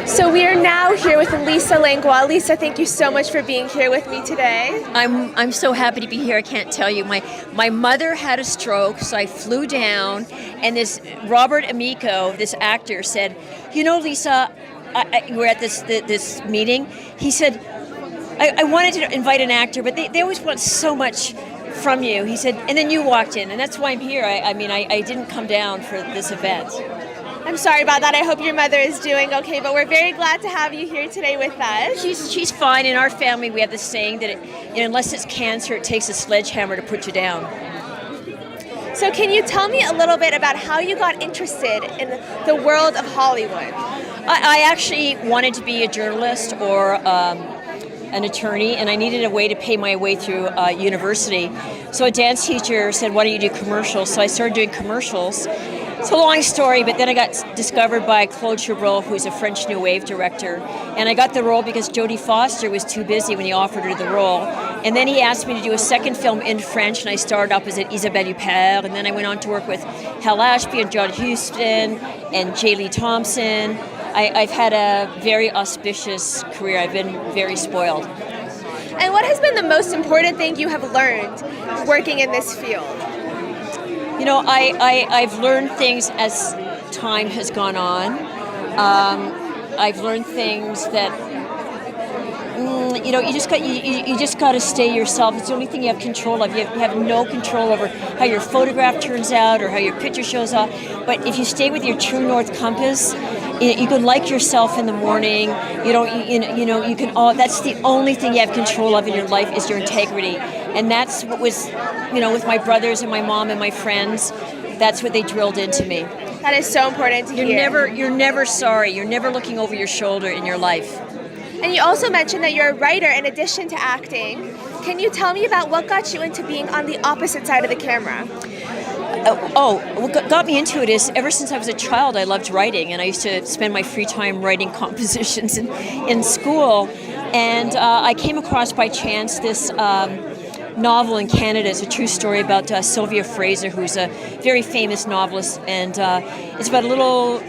So we are now here with Lisa Langlois. Lisa, thank you so much for being here with me today. I'm so happy to be here. I can't tell you. My mother had a stroke, so I flew down, and this Robert Amico, this actor, said, "You know, Lisa, we're at this meeting." He said, I wanted to invite an actor, but they always want so much from you. He said, and then you walked in, and that's why I'm here. I didn't come down for this event. I'm sorry about that. I hope your mother is doing okay, but we're very glad to have you here today with us. She's fine. In our family, we have this saying that unless it's cancer, it takes a sledgehammer to put you down. So can you tell me a little bit about how you got interested in the world of Hollywood? I actually wanted to be a journalist or an attorney, and I needed a way to pay my way through university. So a dance teacher said, "Why don't you do commercials?" So I started doing commercials. It's a long story, but then I got discovered by Claude Chabrol, who's a French New Wave director, and I got the role because Jodie Foster was too busy when he offered her the role. And then he asked me to do a second film in French, and I started opposite Isabelle Huppert, and then I went on to work with Hal Ashby and John Huston and J. Lee Thompson. I've had a very auspicious career. I've been very spoiled. And what has been the most important thing you have learned working in this field? You know, I've learned things as time has gone on. I've learned things that you just got to stay yourself. It's the only thing you have control of. You have no control over how your photograph turns out or how your picture shows up. But if you stay with your true north compass, you can like yourself in the morning. You can all. That's the only thing you have control of in your life is your integrity, and that's what was, with my brothers and my mom and my friends. That's what they drilled into me. That is so important to hear. You're never sorry. You're never looking over your shoulder in your life. And you also mentioned that you're a writer in addition to acting. Can you tell me about what got you into being on the opposite side of the camera? What got me into it is ever since I was a child, I loved writing, and I used to spend my free time writing compositions in school. And I came across by chance this novel in Canada. It's a true story about Sylvia Fraser, who's a very famous novelist, and it's about a little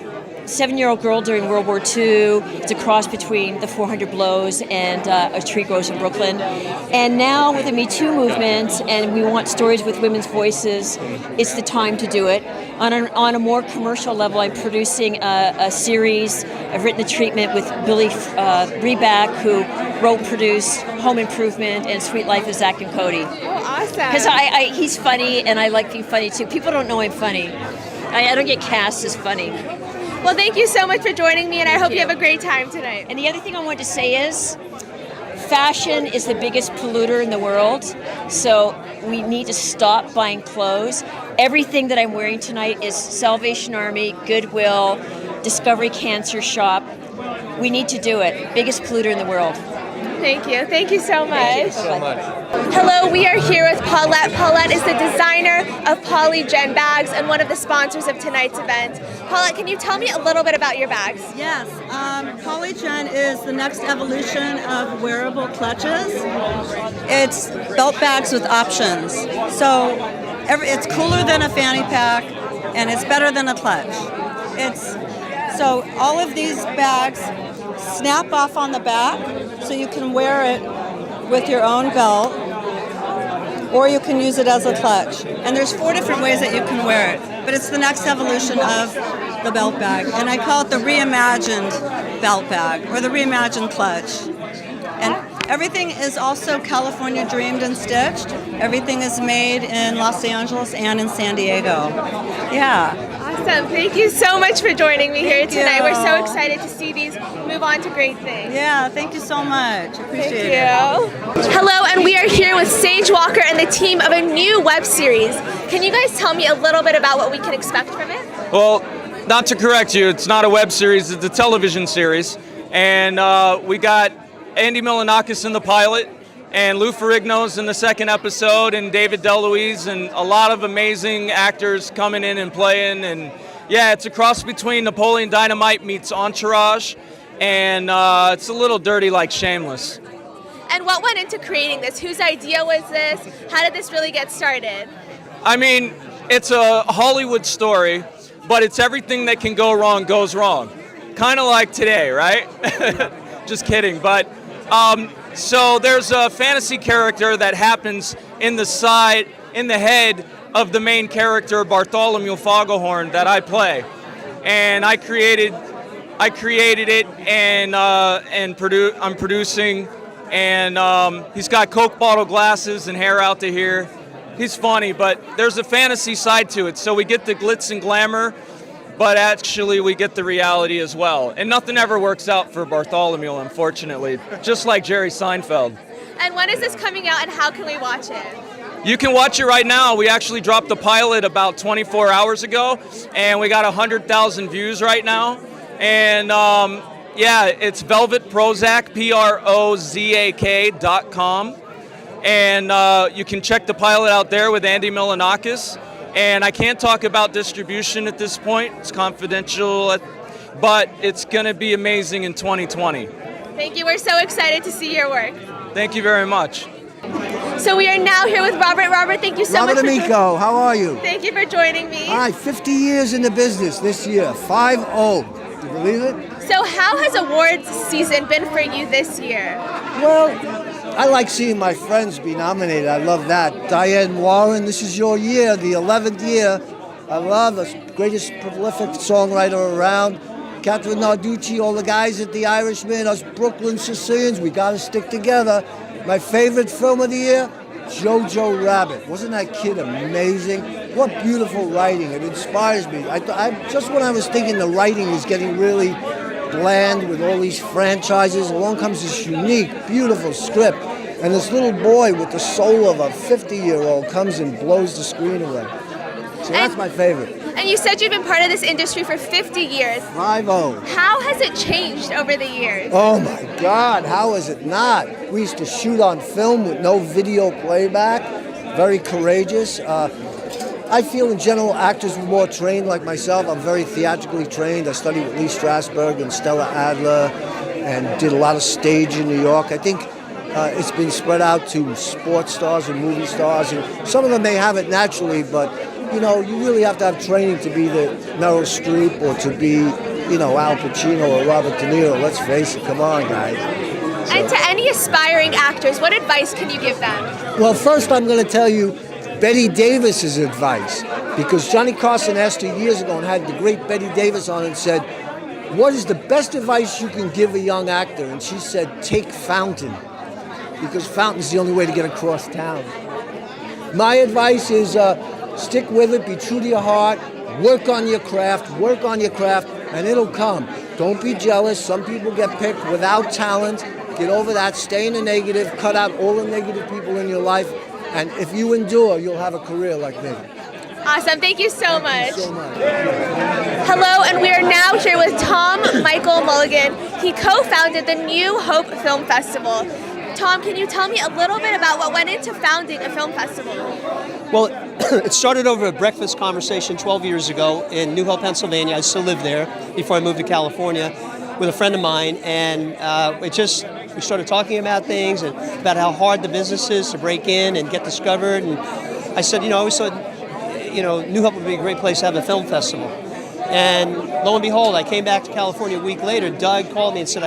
7-year-old girl during World War II. It's a cross between The 400 Blows and A Tree Grows in Brooklyn. And now with the Me Too movement, and we want stories with women's voices, it's the time to do it. On a more commercial level, I'm producing a series. I've written the treatment with Billy Reback, who wrote, produced Home Improvement and Sweet Life of Zach and Cody. Oh, awesome. Because he's funny, and I like being funny too. People don't know I'm funny. I don't get cast as funny. Well, thank you so much for joining me, and I hope you have a great time tonight. And the other thing I wanted to say is, fashion is the biggest polluter in the world, so we need to stop buying clothes. Everything that I'm wearing tonight is Salvation Army, Goodwill, Discovery Cancer Shop. We need to do it. Biggest polluter in the world. Thank you. Thank you so much. Thank you so much. Hello, we are here with Paulette. Paulette is the designer of Polygen bags and one of the sponsors of tonight's event. Paulette, can you tell me a little bit about your bags? Yes, Polygen is the next evolution of wearable clutches. It's belt bags with options. So it's cooler than a fanny pack, and it's better than a clutch. So all of these bags snap off on the back, so you can wear it with your own belt, or you can use it as a clutch. And there's 4 different ways that you can wear it, but it's the next evolution of the belt bag. And I call it the reimagined belt bag, or the reimagined clutch. And everything is also California dreamed and stitched. Everything is made in Los Angeles and in San Diego. Yeah. Awesome. Thank you so much for joining me here tonight. We're so excited to see these move on to great things. Yeah, thank you so much. Appreciate it. Hello, and we are here with Sage Walker and the team of a new web series. Can you guys tell me a little bit about what we can expect from it? Well, not to correct you, it's not a web series, it's a television series. And we got Andy Milonakis in the pilot, and Lou Ferrigno's in the second episode, and David DeLuise, and a lot of amazing actors coming in and playing. And yeah, it's a cross between Napoleon Dynamite meets Entourage, and it's a little dirty like Shameless. And what went into creating this? Whose idea was this? How did this really get started? I mean, it's a Hollywood story, but it's everything that can go wrong goes wrong. kind of like today, right? Just kidding. But so there's a fantasy character that happens in the head of the main character, Bartholomew Fogelhorn, that I play, and I created it, and I'm producing, and he's got Coke bottle glasses and hair out to here. He's funny, but there's a fantasy side to it. So we get the glitz and glamour, but actually we get the reality as well. And nothing ever works out for Bartholomew, unfortunately, just like Jerry Seinfeld. And when is this coming out, and how can we watch it? You can watch it right now. We actually dropped the pilot about 24 hours ago, and we got 100,000 views right now. And it's Velvet Prozac, PROZAK.com. And you can check the pilot out there with Andy Milonakis. And I can't talk about distribution at this point. It's confidential, but it's going to be amazing in 2020. Thank you. We're so excited to see your work. Thank you very much. So we are now here with Robert. Robert, thank you so much. Robert Amico, how are you? Thank you for joining me. All right, 50 years in the business this year, 5-0. Do you believe it? So how has awards season been for you this year? Well, I like seeing my friends be nominated. I love that. Diane Warren, this is your year, the 11th year. I love the greatest prolific songwriter around. Catherine Narducci, all the guys at The Irishman, us Brooklyn Sicilians, we got to stick together. My favorite film of the year, Jojo Rabbit. Wasn't that kid amazing? What beautiful writing. It inspires me. Just when I was thinking the writing is getting really bland with all these franchises, along comes this unique, beautiful script. And this little boy with the soul of a 50-year-old comes and blows the screen away. So that's my favorite. And you said you've been part of this industry for 50 years. 5-0. How has it changed over the years? Oh my God, how is it not? We used to shoot on film with no video playback. Very courageous. I feel in general actors were more trained like myself. I'm very theatrically trained. I studied with Lee Strasberg and Stella Adler and did a lot of stage in New York. I think it's been spread out to sports stars and movie stars. And some of them may have it naturally, but you know, you really have to have training to be the Meryl Streep or to be, you know, Al Pacino or Robert De Niro. Let's face it, come on, guys. So. And to any aspiring actors, what advice can you give them? Well, first I'm going to tell you Betty Davis's advice, because Johnny Carson asked her years ago and had the great Betty Davis on and said, what is the best advice you can give a young actor? And she said, take Fountain, because Fountain's the only way to get across town. My advice is stick with it, be true to your heart, work on your craft, and it'll come. Don't be jealous. Some people get picked without talent. Get over that, stay in the negative, cut out all the negative people in your life, and if you endure, you'll have a career like me. Awesome, thank you so much. Thank you so much. Hello, and we are now here with Tom Michael Mulligan. He co-founded the New Hope Film Festival. Tom, can you tell me a little bit about what went into founding a film festival? Well, it started over a breakfast conversation 12 years ago in New Hope, Pennsylvania. I still lived there before I moved to California with a friend of mine, and we started talking about things and about how hard the business is to break in and get discovered. And I said, I always thought, New Hope would be a great place to have a film festival. And lo and behold, I came back to California a week later. Doug called me and said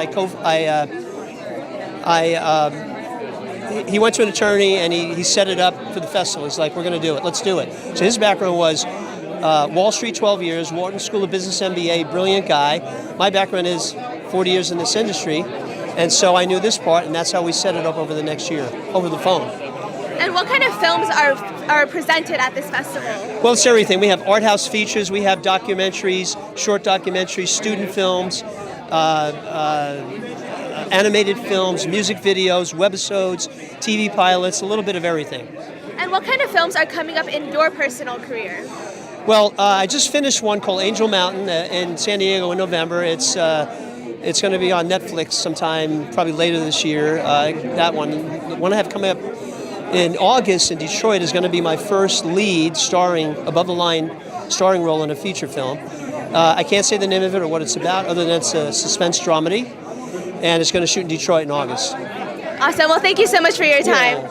he went to an attorney and he set it up for the festival. He's like, we're going to do it. Let's do it. So his background was Wall Street 12 years, Wharton School of Business MBA, brilliant guy. My background is 40 years in this industry. And so I knew this part, and that's how we set it up over the next year, over the phone. And what kind of films are presented at this festival? Well, it's everything. We have art house features, we have documentaries, short documentaries, student films, animated films, music videos, webisodes, TV pilots, a little bit of everything. And what kind of films are coming up in your personal career? Well, I just finished one called Angel Mountain in San Diego in November. It's going to be on Netflix sometime, probably later this year. That one. The one I have coming up in August in Detroit is going to be my first lead above the line starring role in a feature film. I can't say the name of it or what it's about, other than it's a suspense dramedy, and it's going to shoot in Detroit in August. Awesome. Well, thank you so much for your time.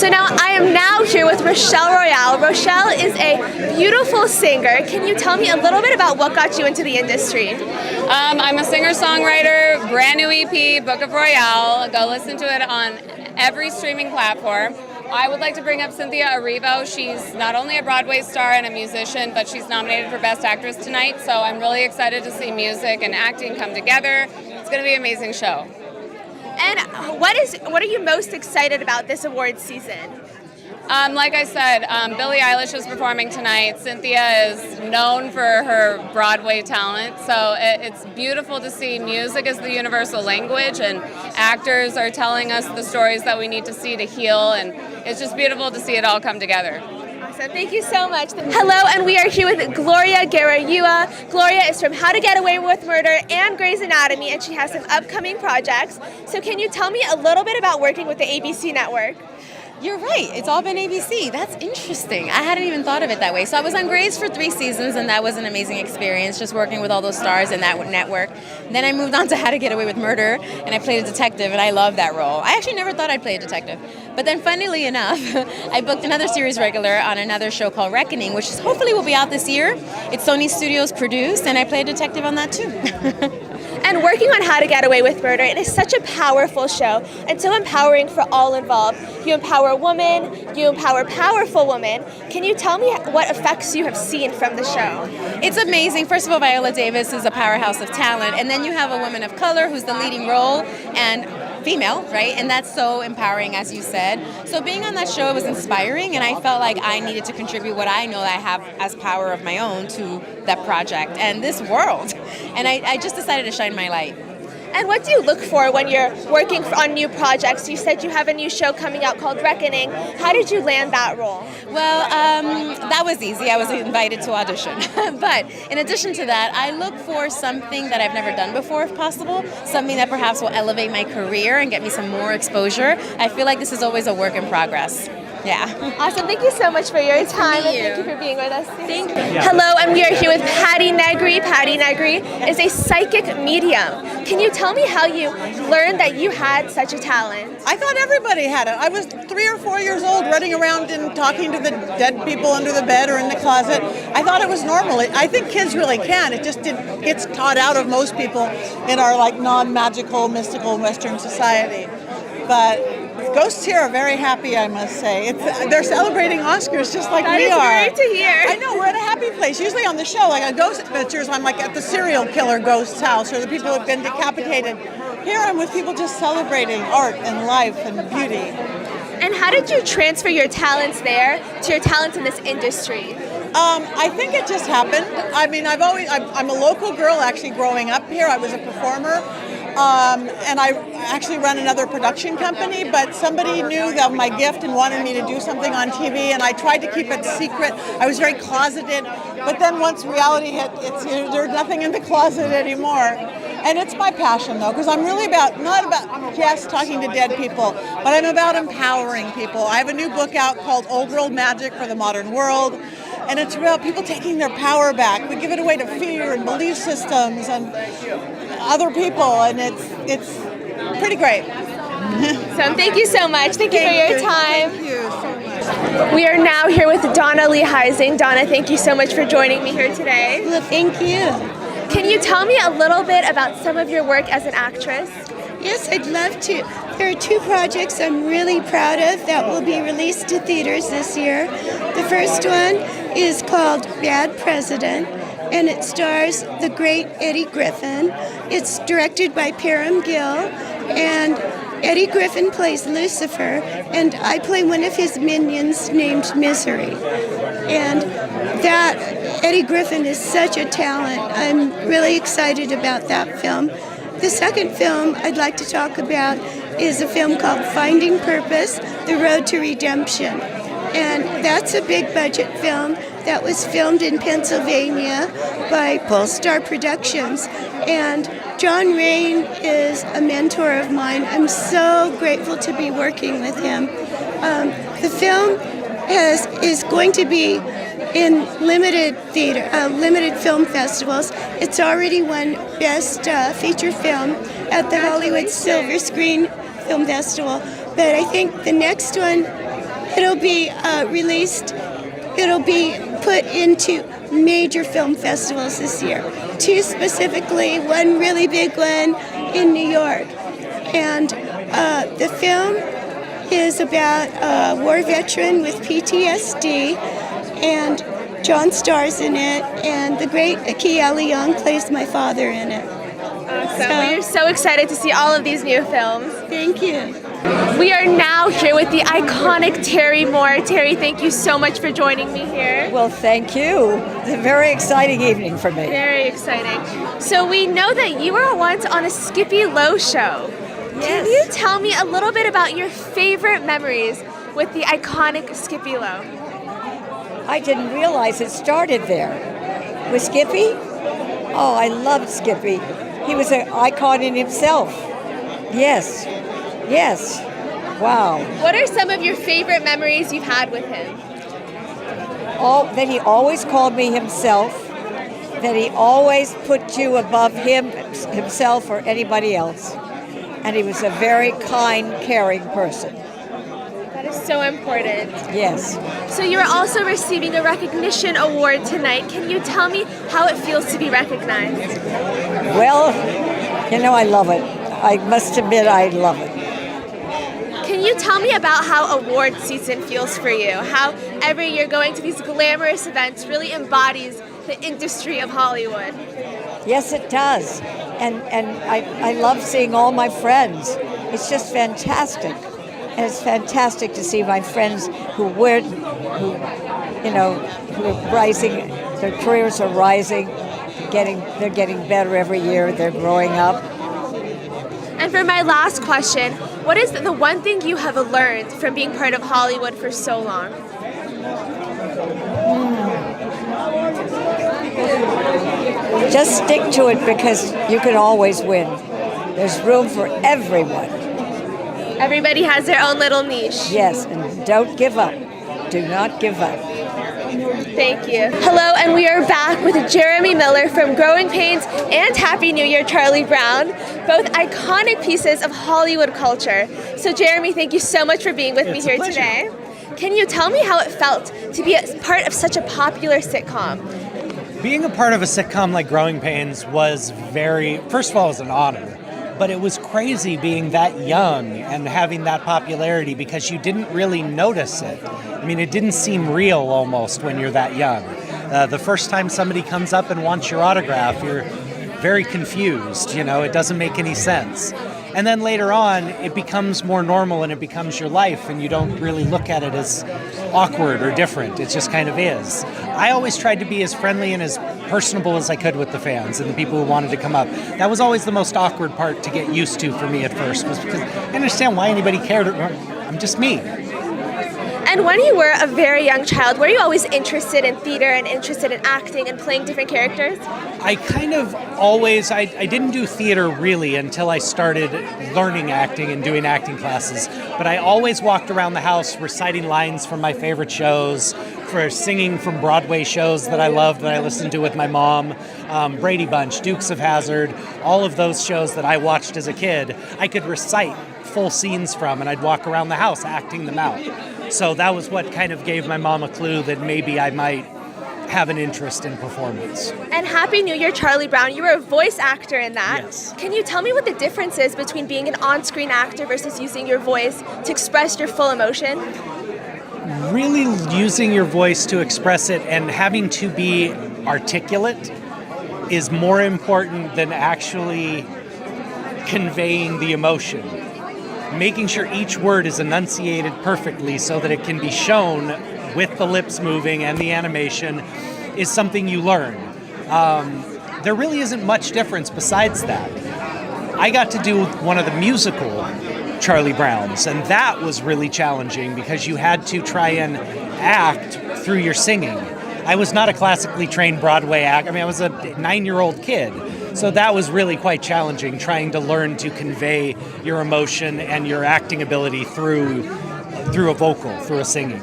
So now I am now here with Rochelle Royale. Rochelle is a beautiful singer. Can you tell me a little bit about what got you into the industry? I'm a singer-songwriter, brand new EP, Book of Royale. Go listen to it on every streaming platform. I would like to bring up Cynthia Erivo. She's not only a Broadway star and a musician, but she's nominated for Best Actress tonight. So I'm really excited to see music and acting come together. It's going to be an amazing show. And what are you most excited about this awards season? Like I said, Billie Eilish is performing tonight. Cynthia is known for her Broadway talent, so it's beautiful to see music as the universal language, and actors are telling us the stories that we need to see to heal, and it's just beautiful to see it all come together. Awesome. Thank you so much. Hello, and we are here with Gloria Garayua. Gloria is from How to Get Away with Murder and Grey's Anatomy, and she has some upcoming projects. So can you tell me a little bit about working with the ABC network? You're right. It's all been ABC. That's interesting. I hadn't even thought of it that way. So I was on Grey's for 3 seasons, and that was an amazing experience, just working with all those stars in that network. Then I moved on to How to Get Away with Murder, and I played a detective, and I love that role. I actually never thought I'd play a detective. But then, funnily enough, I booked another series regular on another show called Reckoning, which hopefully will be out this year. It's Sony Studios produced, and I play a detective on that too. And working on How to Get Away with Murder, it is such a powerful show and so empowering for all involved. You empower women, you empower powerful women. Can you tell me what effects you have seen from the show? It's amazing. First of all, Viola Davis is a powerhouse of talent, and then you have a woman of color who's the leading role, and female, right? And that's so empowering, as you said. So being on that show was inspiring, and I felt like I needed to contribute what I know that I have as power of my own to that project and this world. And I just decided to shine my light. And what do you look for when you're working on new projects? You said you have a new show coming out called Reckoning. How did you land that role? Well, that was easy. I was invited to audition. But in addition to that, I look for something that I've never done before, if possible, something that perhaps will elevate my career and get me some more exposure. I feel like this is always a work in progress. Yeah. Awesome. Thank you so much for your time, and thank you for being with us. Thank you. Hello, and we are here with Patty Negri. Patty Negri is a psychic medium. Can you tell me how you learned that you had such a talent? I thought everybody had it. I was 3 or 4 years old running around and talking to the dead people under the bed or in the closet. I thought it was normal. I think kids really can. It just gets taught out of most people in our non-magical, mystical Western society. But ghosts here are very happy, I must say. They're celebrating Oscars just like we are. That is great to hear. I know, we're at a happy place. Usually on the show, like on Ghost Adventures, I'm like at the serial killer ghost's house or the people who have been decapitated. Here I'm with people just celebrating art and life and beauty. And how did you transfer your talents there to your talents in this industry? I think it just happened. I mean, I'm a local girl actually growing up here. I was a performer. And I actually run another production company, but somebody knew of my gift and wanted me to do something on TV, and I tried to keep it secret. I was very closeted, but then once reality hit, there's nothing in the closet anymore. And it's my passion, though, because I'm really not about just talking to dead people, but I'm about empowering people. I have a new book out called Old World Magic for the Modern World, and it's about people taking their power back. We give it away to fear and belief systems and other people, and it's pretty great. So thank you so much. Thank you for your time. Thank you so much. We are now here with Donna Lee Heising. Donna, thank you so much for joining me here today. Well, thank you. Can you tell me a little bit about some of your work as an actress? Yes, I'd love to. There are 2 projects I'm really proud of that will be released to theaters this year. The first one is called Bad President, and it stars the great Eddie Griffin. It's directed by Param Gill, and Eddie Griffin plays Lucifer, and I play one of his minions named Misery. And that Eddie Griffin is such a talent. I'm really excited about that film. The second film I'd like to talk about is a film called Finding Purpose, The Road to Redemption. And that's a big budget film that was filmed in Pennsylvania by Polestar Productions. And John Rain is a mentor of mine. I'm so grateful to be working with him. The film is going to be in limited film festivals. It's already won Best Feature Film at the Hollywood Silver Screen Film Festival. But I think the next one It'll be released. It'll be put into major film festivals this year. 2 specifically, one really big one in New York. And the film is about a war veteran with PTSD, and John stars in it, and the great Akiela Young plays my father in it. So we're so excited to see all of these new films. Thank you. We are now here with the iconic Terry Moore. Terry, thank you so much for joining me here. Well, thank you. It's a very exciting evening for me. Very exciting. So we know that you were once on a Skippy Lowe show. Yes. Can you tell me a little bit about your favorite memories with the iconic Skippy Lowe? I didn't realize it started there. With Skippy? Oh, I loved Skippy. He was an icon in himself. Yes. Yes. Wow. What are some of your favorite memories you've had with him? Oh, that he always called me himself, that he always put you above himself or anybody else. And he was a very kind, caring person. That is so important. Yes. So you are also receiving a recognition award tonight. Can you tell me how it feels to be recognized? Well, I love it. I must admit I love it. Can you tell me about how award season feels for you? How every year going to these glamorous events really embodies the industry of Hollywood? Yes, it does. And I love seeing all my friends. It's just fantastic. And it's fantastic to see my friends who are rising, their careers are rising, they're getting better every year, they're growing up. And for my last question, what is the one thing you have learned from being part of Hollywood for so long? Just stick to it because you can always win. There's room for everyone. Everybody has their own little niche. Yes, and don't give up. Do not give up. Thank you. Hello, and we are back with Jeremy Miller from Growing Pains and Happy New Year, Charlie Brown, both iconic pieces of Hollywood culture. So Jeremy, thank you so much for being with me here today. Can you tell me how it felt to be a part of such a popular sitcom? Being a part of a sitcom like Growing Pains was first of all, it was an honor. But it was crazy being that young and having that popularity because you didn't really notice it. I mean, it didn't seem real almost when you're that young. The first time somebody comes up and wants your autograph, you're very confused, it doesn't make any sense. And then later on, it becomes more normal and it becomes your life and you don't really look at it as awkward or different. It just kind of is. I always tried to be as friendly and as personable as I could with the fans and the people who wanted to come up. That was always the most awkward part to get used to for me at first, was because I understand why anybody cared. I'm just me. And when you were a very young child, were you always interested in theater and interested in acting and playing different characters? I kind of always, I didn't do theater really until I started learning acting and doing acting classes, but I always walked around the house reciting lines from my favorite shows, for singing from Broadway shows that I loved, that I listened to with my mom, Brady Bunch, Dukes of Hazzard, all of those shows that I watched as a kid, I could recite full scenes from, and I'd walk around the house acting them out. So that was what kind of gave my mom a clue that maybe I might have an interest in performance. And Happy New Year, Charlie Brown, you were a voice actor in that. Yes. Can you tell me what the difference is between being an on-screen actor versus using your voice to express your full emotion? Really using your voice to express it and having to be articulate is more important than actually conveying the emotion. Making sure each word is enunciated perfectly so that it can be shown with the lips moving and the animation is something you learn. There really isn't much difference besides that. I got to do one of the musical Charlie Browns, and that was really challenging because you had to try and act through your singing. I was not a classically trained Broadway actor. I mean, I was a 9-year-old kid. So that was really quite challenging, trying to learn to convey your emotion and your acting ability through a vocal, through a singing.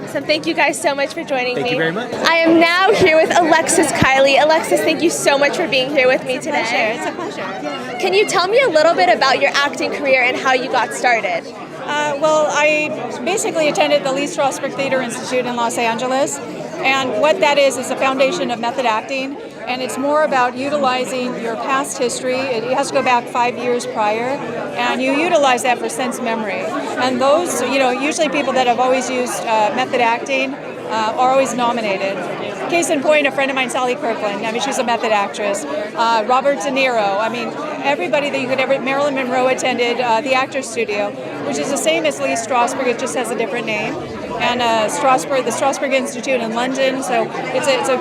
So thank you guys so much for joining me. Thank you very much. I am now here with Alexis Kiley. Alexis, thank you so much for being here with me today. It's a pleasure. Can you tell me a little bit about your acting career and how you got started? Well, I basically attended the Lee Strasberg Theater Institute in Los Angeles, and what that is a foundation of method acting, and it's more about utilizing your past history. It has to go back 5 years prior, and you utilize that for sense memory. And those, usually people that have always used method acting are always nominated. Case in point, a friend of mine, Sally Kirkland. I mean, she's a method actress. Robert De Niro. I mean, everybody that you could ever. Marilyn Monroe attended the Actors Studio, which is the same as Lee Strasberg. It just has a different name. And the Strasberg Institute in London. So it's a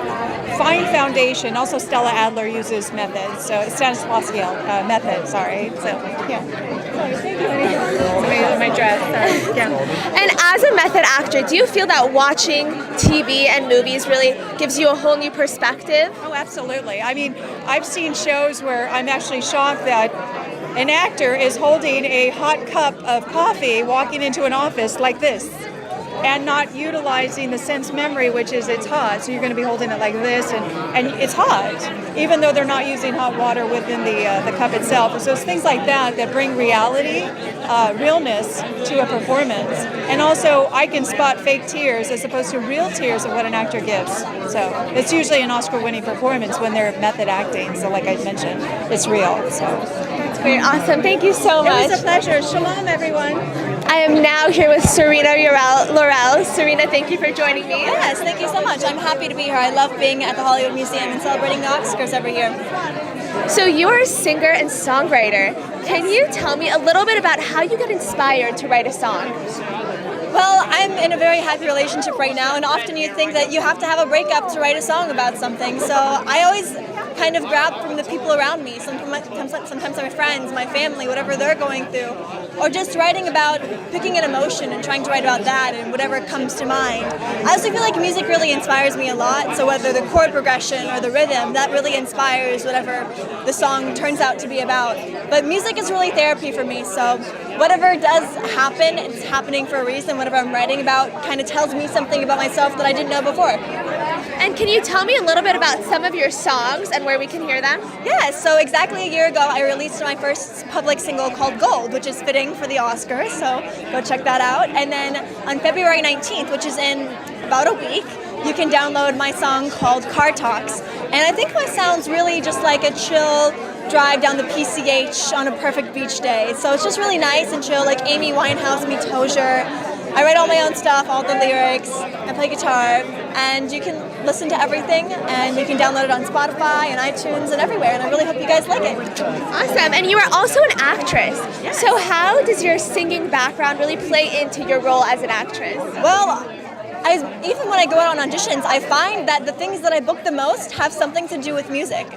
fine foundation. Also, Stella Adler uses methods. So Stanislavski method. Sorry. So yeah. Sorry. Thank you. My dress. Sorry. Yeah. And as a method actor, do you feel that watching TV and movies really gives you a whole new perspective? Oh, absolutely. I mean, I've seen shows where I'm actually shocked that an actor is holding a hot cup of coffee walking into an office like this and not utilizing the sense memory, which is it's hot. So you're going to be holding it like this, and it's hot, even though they're not using hot water within the cup itself. So it's things like that bring reality, realness to a performance. And also, I can spot fake tears as opposed to real tears of what an actor gives. So it's usually an Oscar-winning performance when they're method acting. So like I mentioned, it's real. So that's great. Awesome. Thank you so much. It was a pleasure. Shalom, everyone. I am now here with Serena Laurel. Serena, thank you for joining me. Yes, thank you so much. I'm happy to be here. I love being at the Hollywood Museum and celebrating the Oscars every year. So you are a singer and songwriter. Can you tell me a little bit about how you get inspired to write a song? Well, I'm in a very happy relationship right now, and often you think that you have to have a breakup to write a song about something. So I always kind of grab from the people around me, sometimes my friends, my family, whatever they're going through, or just writing about picking an emotion and trying to write about that and whatever comes to mind. I also feel like music really inspires me a lot, so whether the chord progression or the rhythm, that really inspires whatever the song turns out to be about. But music is really therapy for me, so whatever does happen, it's happening for a reason. Whatever I'm writing about kind of tells me something about myself that I didn't know before. And can you tell me a little bit about some of your songs and where we can hear them? Yeah, so exactly a year ago I released my first public single called Gold, which is fitting for the Oscars, so go check that out. And then on February 19th, which is in about a week, you can download my song called Car Talks. And I think my sound's really just like a chill drive down the PCH on a perfect beach day. So it's just really nice and chill, like Amy Winehouse meets Hozier. I write all my own stuff, all the lyrics, I play guitar, and you can listen to everything, and you can download it on Spotify and iTunes and everywhere, and I really hope you guys like it. Awesome, and you are also an actress. Yes. So how does your singing background really play into your role as an actress? Well, even when I go out on auditions, I find that the things that I book the most have something to do with music.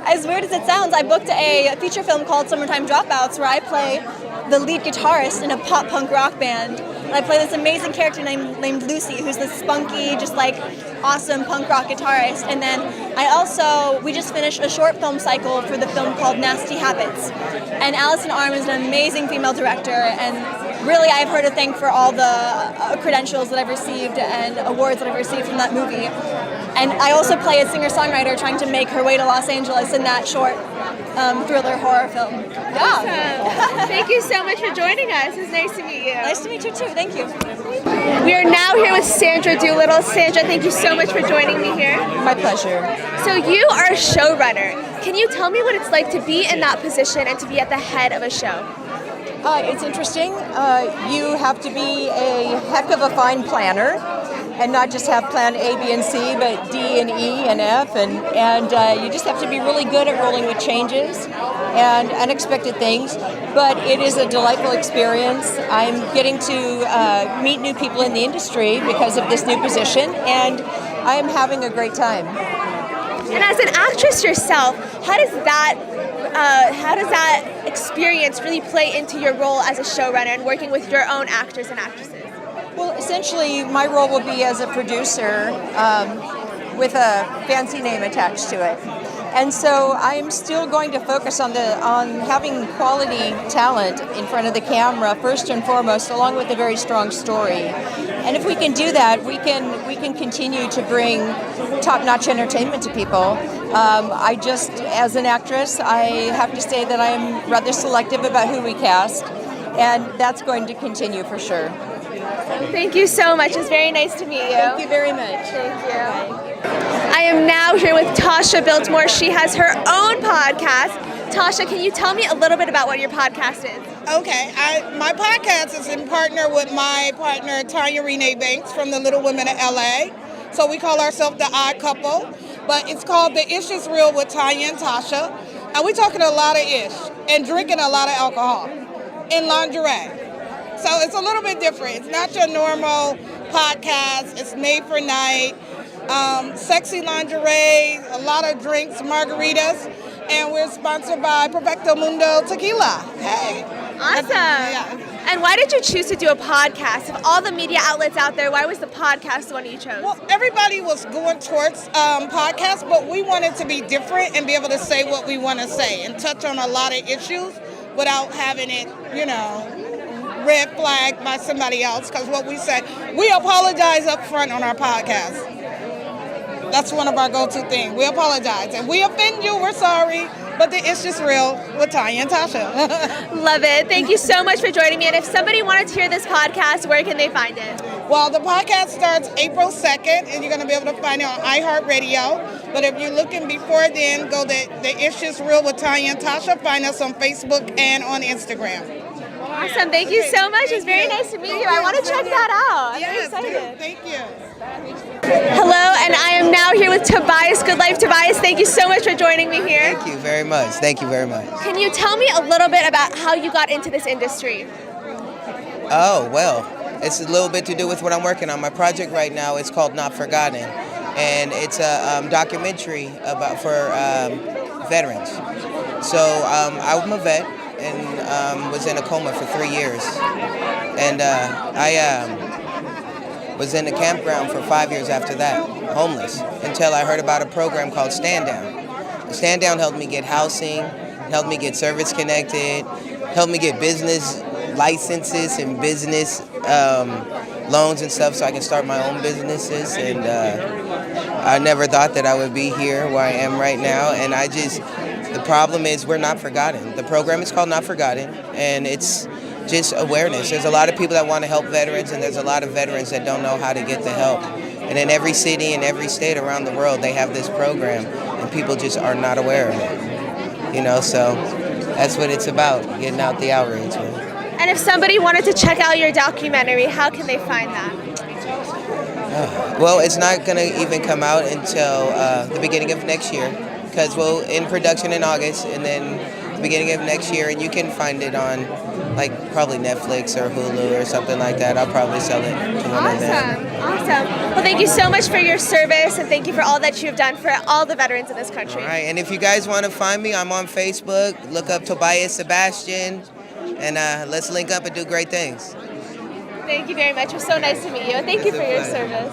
As weird as it sounds, I booked a feature film called Summertime Dropouts where I play the lead guitarist in a pop-punk rock band. And I play this amazing character named Lucy, who's this spunky, just like awesome punk rock guitarist. And then we just finished a short film cycle for the film called Nasty Habits. And Alison Arm is an amazing female director, and really I have her to thank for all the credentials that I've received and awards that I've received from that movie. And I also play a singer-songwriter trying to make her way to Los Angeles in that short thriller horror film. Yeah. Awesome. Thank you so much for joining us. It's nice to meet you. Nice to meet you too. Thank you. We are now here with Sandra Doolittle. Sandra, thank you so much for joining me here. My pleasure. So you are a showrunner. Can you tell me what it's like to be in that position and to be at the head of a show? It's interesting. You have to be a heck of a fine planner and not just have plan A, B, and C, but D and E and F, and you just have to be really good at rolling with changes and unexpected things. But it is a delightful experience. I'm getting to meet new people in the industry because of this new position, and I am having a great time. And as an actress yourself, how does that experience really play into your role as a showrunner and working with your own actors and actresses? Well, essentially, my role will be as a producer with a fancy name attached to it. And so I'm still going to focus on having quality talent in front of the camera first and foremost, along with a very strong story. And if we can do that, we can continue to bring top-notch entertainment to people. As an actress, I have to say that I'm rather selective about who we cast. and that's going to continue for sure. Thank you so much. It's very nice to meet you. Thank you very much. Thank you. I am now here with Tasha Biltmore. She has her own podcast. Tasha, can you tell me a little bit about what your podcast is? Okay, my podcast is in partner with my partner Tanya Renee Banks from the Little Women of LA. So we call ourselves the Odd Couple, but it's called The Ish is Real with Tanya and Tasha. And we're talking a lot of ish and drinking a lot of alcohol in lingerie. So it's a little bit different. It's not your normal podcast. It's made for night, sexy lingerie, a lot of drinks, margaritas, and we're sponsored by Perfecto Mundo Tequila. Hey. Awesome. Yeah. And why did you choose to do a podcast? Of all the media outlets out there, why was the podcast the one you chose? Well, everybody was going towards podcasts, but we wanted to be different and be able to say what we want to say and touch on a lot of issues without having it, red flagged by somebody else. Because what we said, we apologize up front on our podcast. That's one of our go-to things. We apologize. If we offend you, we're sorry. But the It's Just Real with Tanya and Tasha. Love it. Thank you so much for joining me. And if somebody wanted to hear this podcast, where can they find it? Well, the podcast starts April 2nd, and you're going to be able to find it on iHeartRadio. But if you're looking before then, go to the It's Just Real with Tanya and Tasha. Find us on Facebook and on Instagram. Awesome. Thank you so much. It's very nice to meet you. I want to check that out. I'm Yes, very excited. thank you. Hello, and I am now here with Tobias Goodlife. Tobias, thank you so much for joining me here. Thank you very much. Thank you very much. Can you tell me a little bit about how you got into this industry? Oh, well, it's a little bit to do with what I'm working on. My project right now is called Not Forgotten, and it's a documentary for veterans. So I'm a vet and was in a coma for 3 years. And I was in a campground for 5 years after that, homeless, until I heard about a program called Stand Down. Stand Down helped me get housing, helped me get service connected, helped me get business licenses and business loans and stuff so I can start my own businesses. And I never thought that I would be here where I am right now. And the problem is we're not forgotten. The program is called Not Forgotten, and it's just awareness. There's a lot of people that want to help veterans, and there's a lot of veterans that don't know how to get the help. And in every city and every state around the world, they have this program, and people just are not aware of it. So that's what it's about, getting out the outrage. And if somebody wanted to check out your documentary, how can they find that? Well, it's not going to even come out until the beginning of next year, because we're in production in August, and then the beginning of next year, and you can find it on probably Netflix or Hulu or something like that. I'll probably sell it to one of them. Awesome. Well, thank you so much for your service, and thank you for all that you've done for all the veterans in this country. All right, and if you guys want to find me, I'm on Facebook. Look up Tobias Sebastian, and let's link up and do great things. Thank you very much. It was so nice to meet you. And thank you for your service.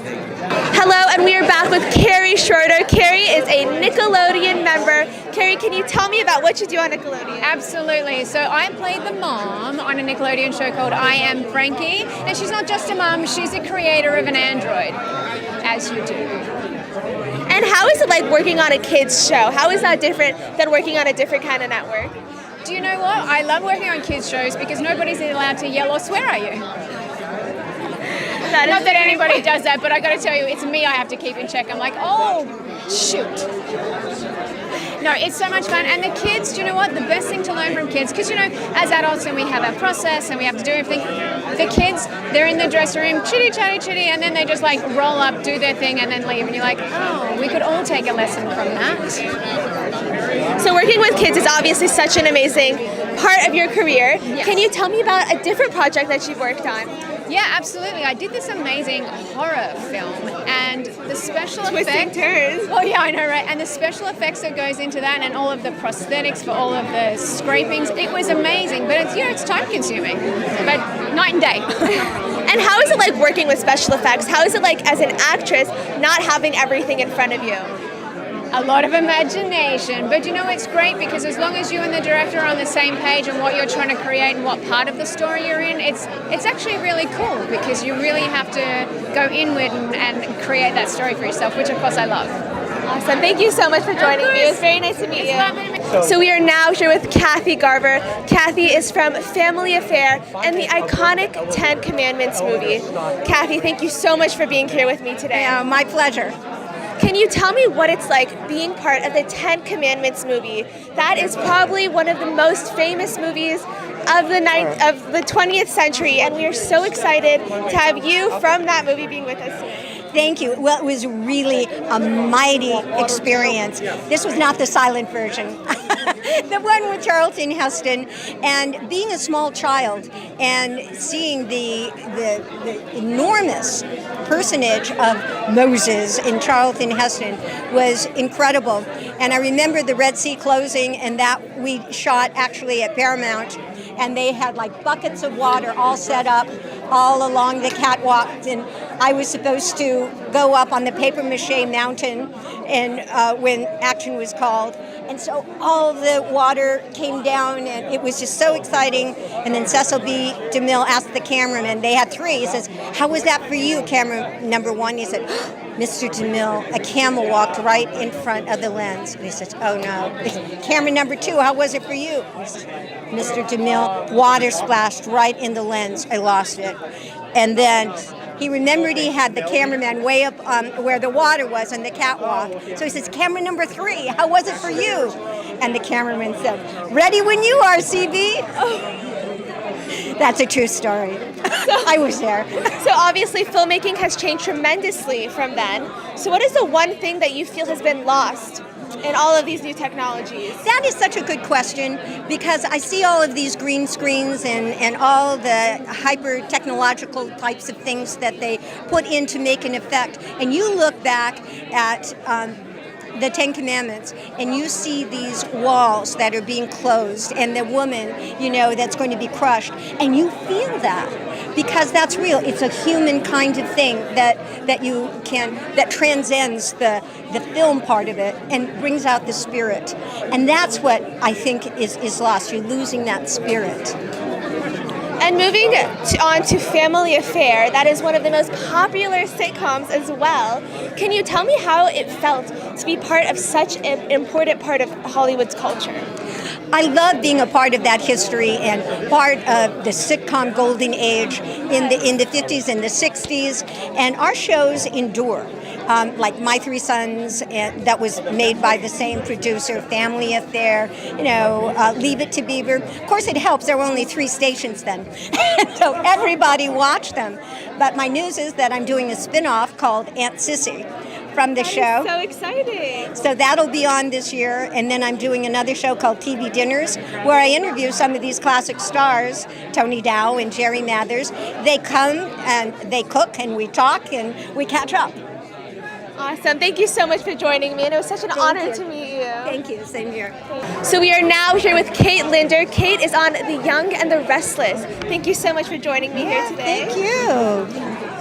Hello, and we are back with Carrie Schroeder. Carrie is a Nickelodeon member. Carrie, can you tell me about what you do on Nickelodeon? Absolutely. So I played the mom on a Nickelodeon show called I Am Frankie. And she's not just a mom, she's a creator of an android, as you do. And how is it like working on a kids show? How is that different than working on a different kind of network? Do you know what? I love working on kids shows because nobody's allowed to yell or swear at you. Not that anybody does that, but I got to tell you, it's me I have to keep in check. I'm like, oh, shoot. No, it's so much fun. And the kids, do you know what? The best thing to learn from kids, because, as adults, and we have our process and we have to do everything. The kids, they're in the dressing room, chitty, chatty, chitty, and then they just roll up, do their thing, and then leave. And you're like, oh, we could all take a lesson from that. So working with kids is obviously such an amazing part of your career. Yes. Can you tell me about a different project that you've worked on? Yeah, absolutely. I did this amazing horror film, and the special effects. Turns. Oh yeah, I know, right? And the special effects that goes into that, and all of the prosthetics for all of the scrapings, it was amazing. But it's time consuming, but night and day. And how is it like working with special effects? How is it like as an actress not having everything in front of you? A lot of imagination, but it's great because as long as you and the director are on the same page on what you're trying to create and what part of the story you're in, it's actually really cool because you really have to go inward and create that story for yourself, which of course I love. Awesome. Thank you so much for joining me. It was very nice to meet you. So we are now here with Kathy Garver. Kathy is from Family Affair and the iconic 10 Commandments movie. Kathy, thank you so much for being here with me today. Yeah, my pleasure. Can you tell me what it's like being part of the 10 Commandments movie? That is probably one of the most famous movies of the 20th century, and we are so excited to have you from that movie being with us today. Thank you. Well, it was really a mighty experience. This was not the silent version. The one with Charlton Heston, and being a small child and seeing the enormous personage of Moses in Charlton Heston was incredible. And I remember the Red Sea closing, and that we shot actually at Paramount, and they had like buckets of water all set up all along the catwalk, and I was supposed to go up on the paper mache mountain and when action was called. And so all the water came down, and it was just so exciting. And then Cecil B. DeMille asked the cameraman, they had three, he says, "How was that for you, camera number one?" He said, "Mr. DeMille, a camel walked right in front of the lens." And he says, "Oh no." He said, "Camera number two, how was it for you?" He says, "Mr. DeMille, water splashed right in the lens. I lost it." And then he remembered he had the cameraman way up where the water was on the catwalk. So he says, "Camera number three, how was it for you?" And the cameraman said, "Ready when you are, CB." That's a true story. I was there. So obviously filmmaking has changed tremendously from then. So what is the one thing that you feel has been lost in all of these new technologies? That is such a good question, because I see all of these green screens and all the hyper-technological types of things that they put in to make an effect. And you look back at the 10 Commandments, and you see these walls that are being closed, and the woman, that's going to be crushed, and you feel that, because that's real. It's a human kind of thing that transcends the film part of it and brings out the spirit. And that's what I think is lost. You're losing that spirit. And moving on to Family Affair, that is one of the most popular sitcoms as well. Can you tell me how it felt to be part of such an important part of Hollywood's culture? I love being a part of that history and part of the sitcom golden age in the 50s and the 60s. And our shows endure. Like My Three Sons, and that was made by the same producer, Family Affair, Leave It to Beaver. Of course, it helps. There were only 3 stations then, so everybody watched them. But my news is that I'm doing a spin-off called Aunt Sissy from the show. So exciting. So that'll be on this year, and then I'm doing another show called TV Dinners, where I interview some of these classic stars, Tony Dow and Jerry Mathers. They come and they cook, and we talk, and we catch up. Awesome. Thank you so much for joining me, and it was such an honor to meet you. Thank you. Same here. So we are now here with Kate Linder. Kate is on The Young and the Restless. Thank you so much for joining me here today. Thank you.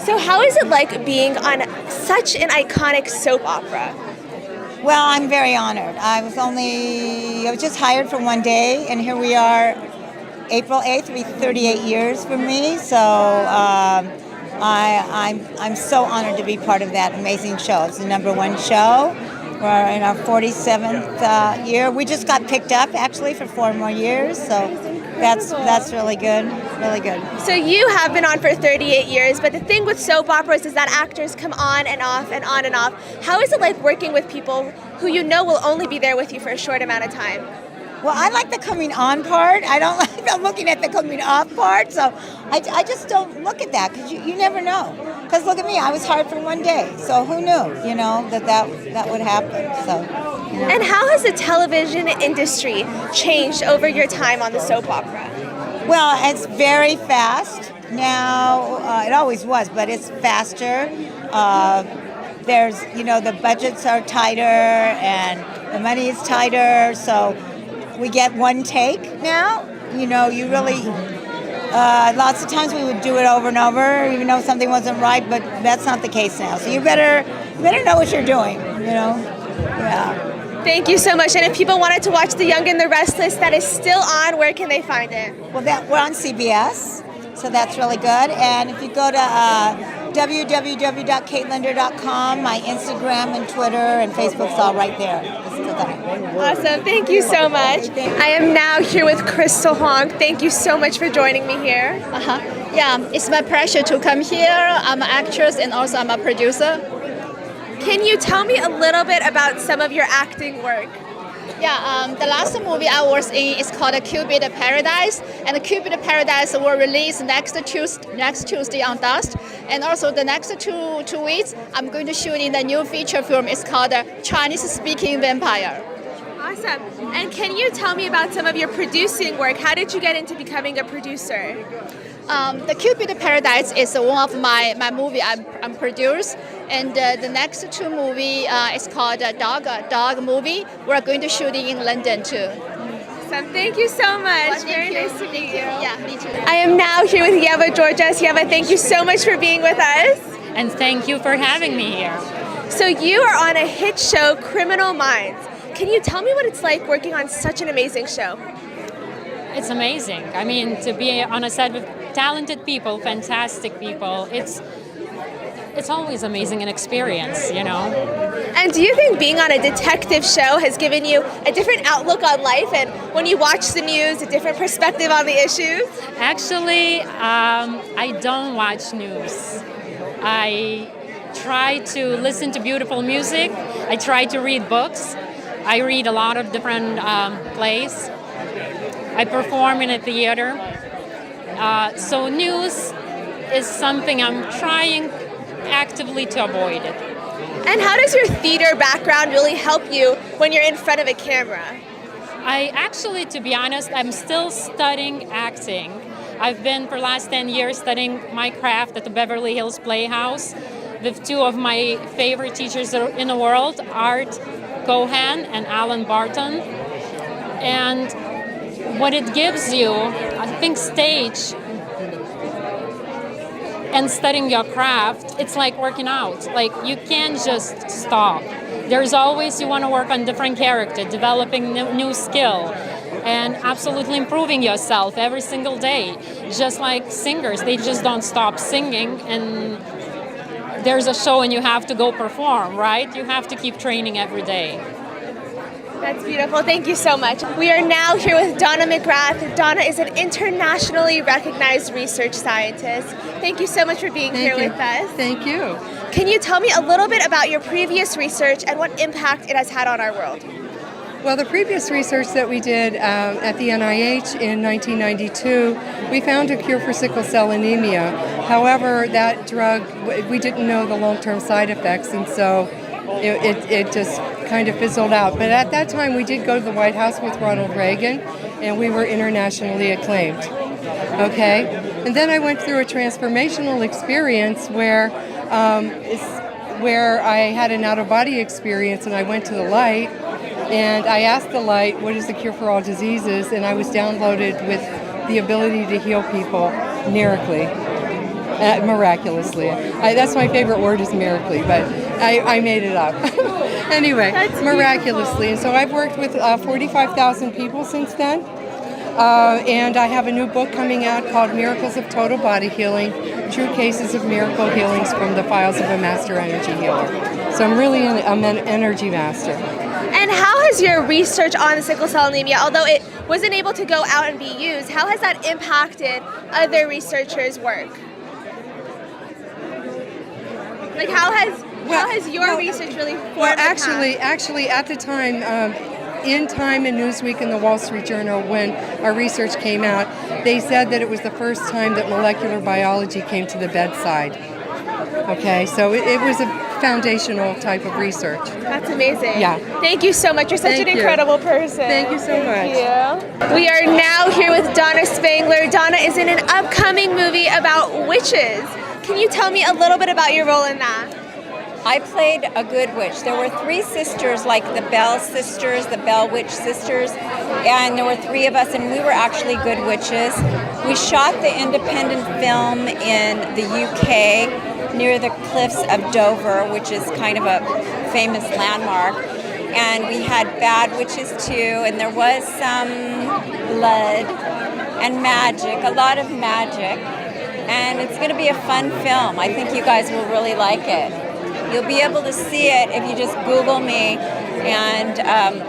So how is it like being on such an iconic soap opera? Well, I'm very honored. I was just hired for one day, and here we are, April 8th, it'll be 38 years for me. So I'm so honored to be part of that amazing show. It's the #1 show. We're in our 47th year. We just got picked up actually for 4 more years, so that's really good, really good. So you have been on for 38 years, but the thing with soap operas is that actors come on and off and on and off. How is it like working with people who will only be there with you for a short amount of time? Well, I like the coming on part. I don't like looking at the coming off part, so I just don't look at that, because you never know. Because look at me, I was hired for one day, so who knew, that would happen. So. And how has the television industry changed over your time on the soap opera? Well, it's very fast now. It always was, but it's faster. There's, the budgets are tighter and the money is tighter, so we get one take now. You really, lots of times we would do it over and over, even though something wasn't right, but that's not the case now. So you better know what you're doing, Yeah. Thank you so much. And if people wanted to watch The Young and the Restless, that is still on, where can they find it? Well, we're on CBS, so that's really good. And if you go to www.katelinder.com. My Instagram and Twitter and Facebook's all right there. Awesome. Thank you so much. I am now here with Crystal Hong. Thank you so much for joining me here. Yeah, it's my pleasure to come here. I'm an actress and also I'm a producer. Can you tell me a little bit about some of your acting work? Yeah, the last movie I was in is called Cupid Paradise, and Cupid Paradise will release next Tuesday on Dust, and also the next two weeks I'm going to shoot in the new feature film. It's called Chinese Speaking Vampire. Awesome. And can you tell me about some of your producing work? How did you get into becoming a producer? The Cupid Paradise is one of my movie I'm produced, and the next two movie is called Dog movie. We're going to shoot it in London too. Awesome. Thank you so much. Very nice to meet you. Yeah, me too. I am now here with Eva Georges. Eva, thank you so much for being with us. And thank you for having me here. So you are on a hit show, Criminal Minds. Can you tell me what it's like working on such an amazing show? It's amazing. I mean, to be on a set with talented people, fantastic people, it's always amazing an experience, you know. And do you think being on a detective show has given you a different outlook on life, and when you watch the news, a different perspective on the issues? Actually, I don't watch news. I try to listen to beautiful music. I try to read books. I read a lot of different plays. I perform in a theater. So news is something I'm trying actively to avoid it. And how does your theater background really help you when you're in front of a camera? I actually, to be honest, I'm still studying acting. I've been for the last 10 years studying my craft at the Beverly Hills Playhouse with two of my favorite teachers in the world, Art Cohan and Alan Barton. And what it gives you, I think stage and studying your craft, it's like working out. Like, you can't just stop. There's always, you want to work on different character, developing new skill, and absolutely improving yourself every single day. Just like singers, they just don't stop singing, and there's a show and you have to go perform, right? You have to keep training every day. That's beautiful. Thank you so much. We are now here with Donna McGrath. Donna is an internationally recognized research scientist. Thank you so much for being here with us. Thank you. Can you tell me a little bit about your previous research and what impact it has had on our world? Well, the previous research that we did at the NIH in 1992, we found a cure for sickle cell anemia. However, that drug, we didn't know the long-term side effects, and so it just kind of fizzled out. But at that time, we did go to the White House with Ronald Reagan, and we were internationally acclaimed. Okay? And then I went through a transformational experience where I had an out-of-body experience, and I went to the light, and I asked the light, what is the cure for all diseases? And I was downloaded with the ability to heal people miraculously. That's my favorite word, is miraculously, but I made it up. Anyway, miraculously. And so I've worked with 45,000 people since then. And I have a new book coming out called Miracles of Total Body Healing, True Cases of Miracle Healings from the Files of a Master Energy Healer. So I'm really an energy master. And how has your research on sickle cell anemia, although it wasn't able to go out and be used, how has that impacted other researchers' work? Like, how has your research really formed? Well, actually, at the time, in Time and Newsweek and the Wall Street Journal, when our research came out, they said that it was the first time that molecular biology came to the bedside. Okay, so it was a foundational type of research. That's amazing. Yeah. Thank you so much. You're such an incredible person. Thank you so much. Thank you. We are now here with Donna Spangler. Donna is in an upcoming movie about witches. Can you tell me a little bit about your role in that? I played a good witch. There were three sisters, like the Bell sisters, the Bell Witch sisters, and there were three of us, and we were actually good witches. We shot the independent film in the UK near the cliffs of Dover, which is kind of a famous landmark. And we had bad witches too, and there was some blood and magic, a lot of magic. and it's going to be a fun film. I think you guys will really like it. You'll be able to see it if you just Google me, and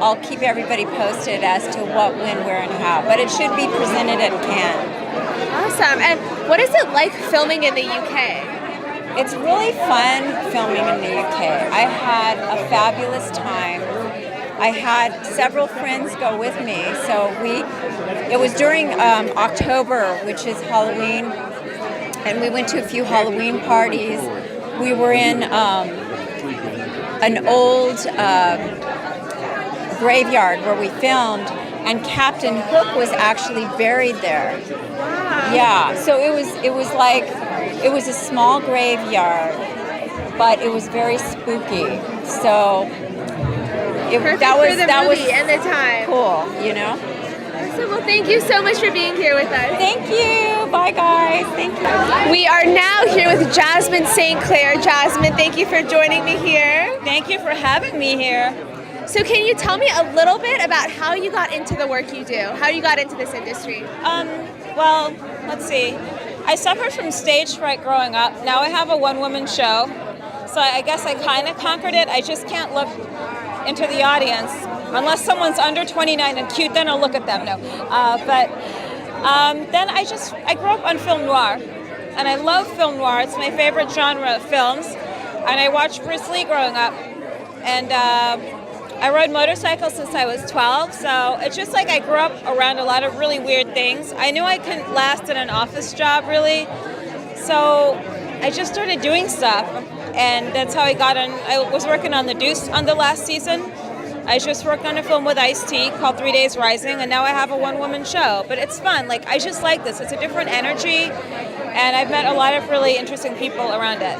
I'll keep everybody posted as to what, when, where, and how. But it should be presented at Cannes. Awesome. And what is it like filming in the UK? It's really fun filming in the UK. I had a fabulous time. I had several friends go with me. So it was during October, which is Halloween, and we went to a few Halloween parties. We were in an old graveyard where we filmed, and Captain Hook was actually buried there. Yeah, so it was a small graveyard, but it was very spooky. So that was and the time. Cool, you know. So, well, thank you so much for being here with us. Thank you. Bye, guys. Thank you. We are now here with Jasmine St. Clair. Jasmine, thank you for joining me here. Thank you for having me here. So can you tell me a little bit about how you got into the work you do, how you got into this industry? Well, let's see. I suffered from stage fright growing up. Now I have a one-woman show, so I guess I kind of conquered it. I just can't look into the audience. Unless someone's under 29 and cute, then I'll look at them. No. Then I grew up on film noir, and I love film noir. It's my favorite genre of films. And I watched Bruce Lee growing up. And I rode motorcycles since I was 12, so it's just like I grew up around a lot of really weird things. I knew I couldn't last in an office job, really, so I just started doing stuff, and that's how I got on. I was working on The Deuce on the last season. I just worked on a film with Ice-T called 3 Days Rising, and now I have a one-woman show. But it's fun. Like, I just like this. It's a different energy, and I've met a lot of really interesting people around it.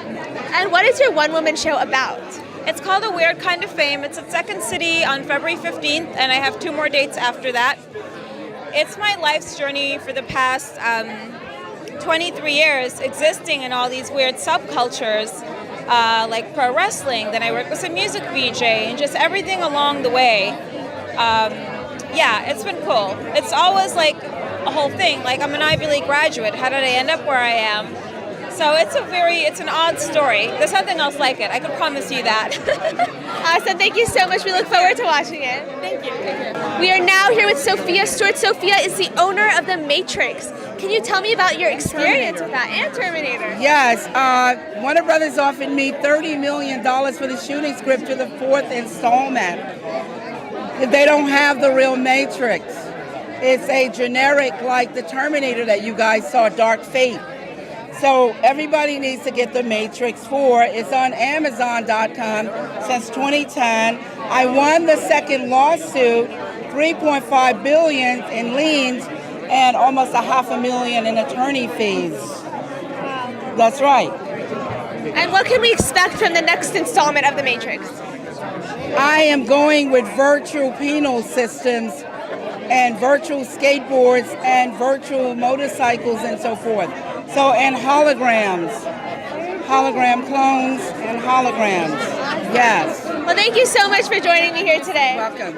And what is your one-woman show about? It's called A Weird Kind of Fame. It's at Second City on February 15th, and I have 2 more dates after that. It's my life's journey for the past 23 years, existing in all these weird subcultures, like pro wrestling. Then I worked with a music VJ, and just everything along the way. Yeah, it's been cool. It's always like a whole thing. Like, I'm an Ivy League graduate. How did I end up where I am? So it's an odd story. There's nothing else like it. I can promise you that. Awesome. Thank you so much. We look forward to watching it. Thank you. We are now here with Sophia Stewart. Sophia is the owner of The Matrix. Can you tell me about your experience with that and Terminator? Yes. Warner Brothers offered me $30 million for the shooting script to the 4th installment. They don't have the real Matrix. It's a generic like the Terminator that you guys saw, Dark Fate. So everybody needs to get The Matrix 4. It's on Amazon.com since 2010. I won the second lawsuit, $3.5 billion in liens and almost $500,000 in attorney fees. That's right. And what can we expect from the next installment of The Matrix? I am going with virtual penal systems and virtual skateboards and virtual motorcycles and so forth. So, and holograms, hologram clones and holograms, yes. Well, thank you so much for joining me here today. Welcome.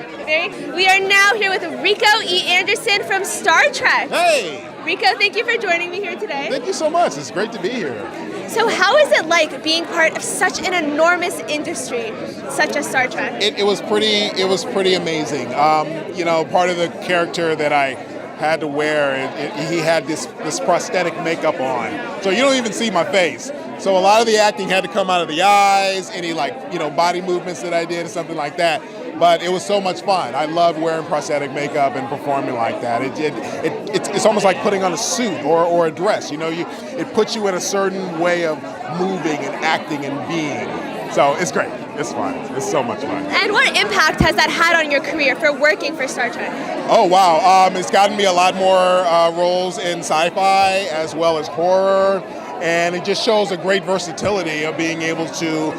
We are now here with Rico E. Anderson from Star Trek. Hey! Rico, thank you for joining me here today. Thank you so much. It's great to be here. So how is it like being part of such an enormous industry, such as Star Trek? It was pretty amazing. Part of the character that I had to wear, he had this prosthetic makeup on. So you don't even see my face. So a lot of the acting had to come out of the eyes, any body movements that I did or something like that. But it was so much fun. I loved wearing prosthetic makeup and performing like that. It's almost like putting on a suit or a dress. It puts you in a certain way of moving and acting and being. So it's great. It's fun. It's so much fun. And what impact has that had on your career for working for Star Trek? Oh, wow. It's gotten me a lot more roles in sci-fi as well as horror. And it just shows a great versatility of being able to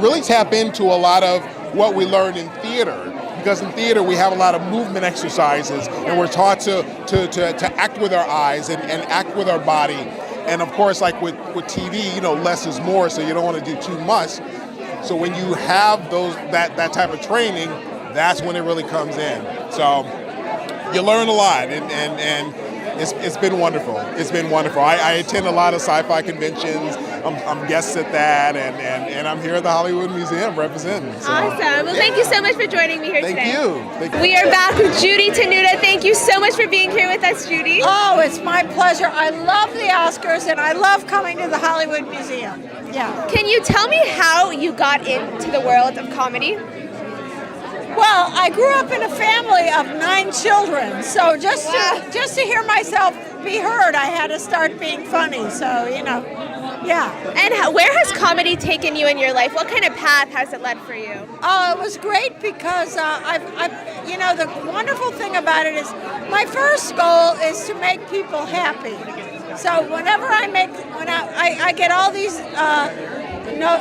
really tap into a lot of what we learned in theater. Because in theater, we have a lot of movement exercises, and we're taught to act with our eyes and act with our body. And of course, like with TV, less is more, so you don't want to do too much. So when you have that type of training, that's when it really comes in. So you learn a lot, and it's been wonderful. It's been wonderful. I attend a lot of sci-fi conventions. I'm guest at that, and I'm here at the Hollywood Museum representing. So. Awesome. Well, thank you so much for joining me here Thank today. Thank you. We are back with Judy Tenuta. Thank you so much for being here with us, Judy. Oh, it's my pleasure. I love the Oscars and I love coming to the Hollywood Museum. Yeah. Can you tell me how you got into the world of comedy? Well, I grew up in a family of 9 children, so just to hear myself be heard, I had to start being funny. So, you know, yeah. And where has comedy taken you in your life? What kind of path has it led for you? Oh, it was great because you know, the wonderful thing about it is my first goal is to make people happy. So whenever I get all these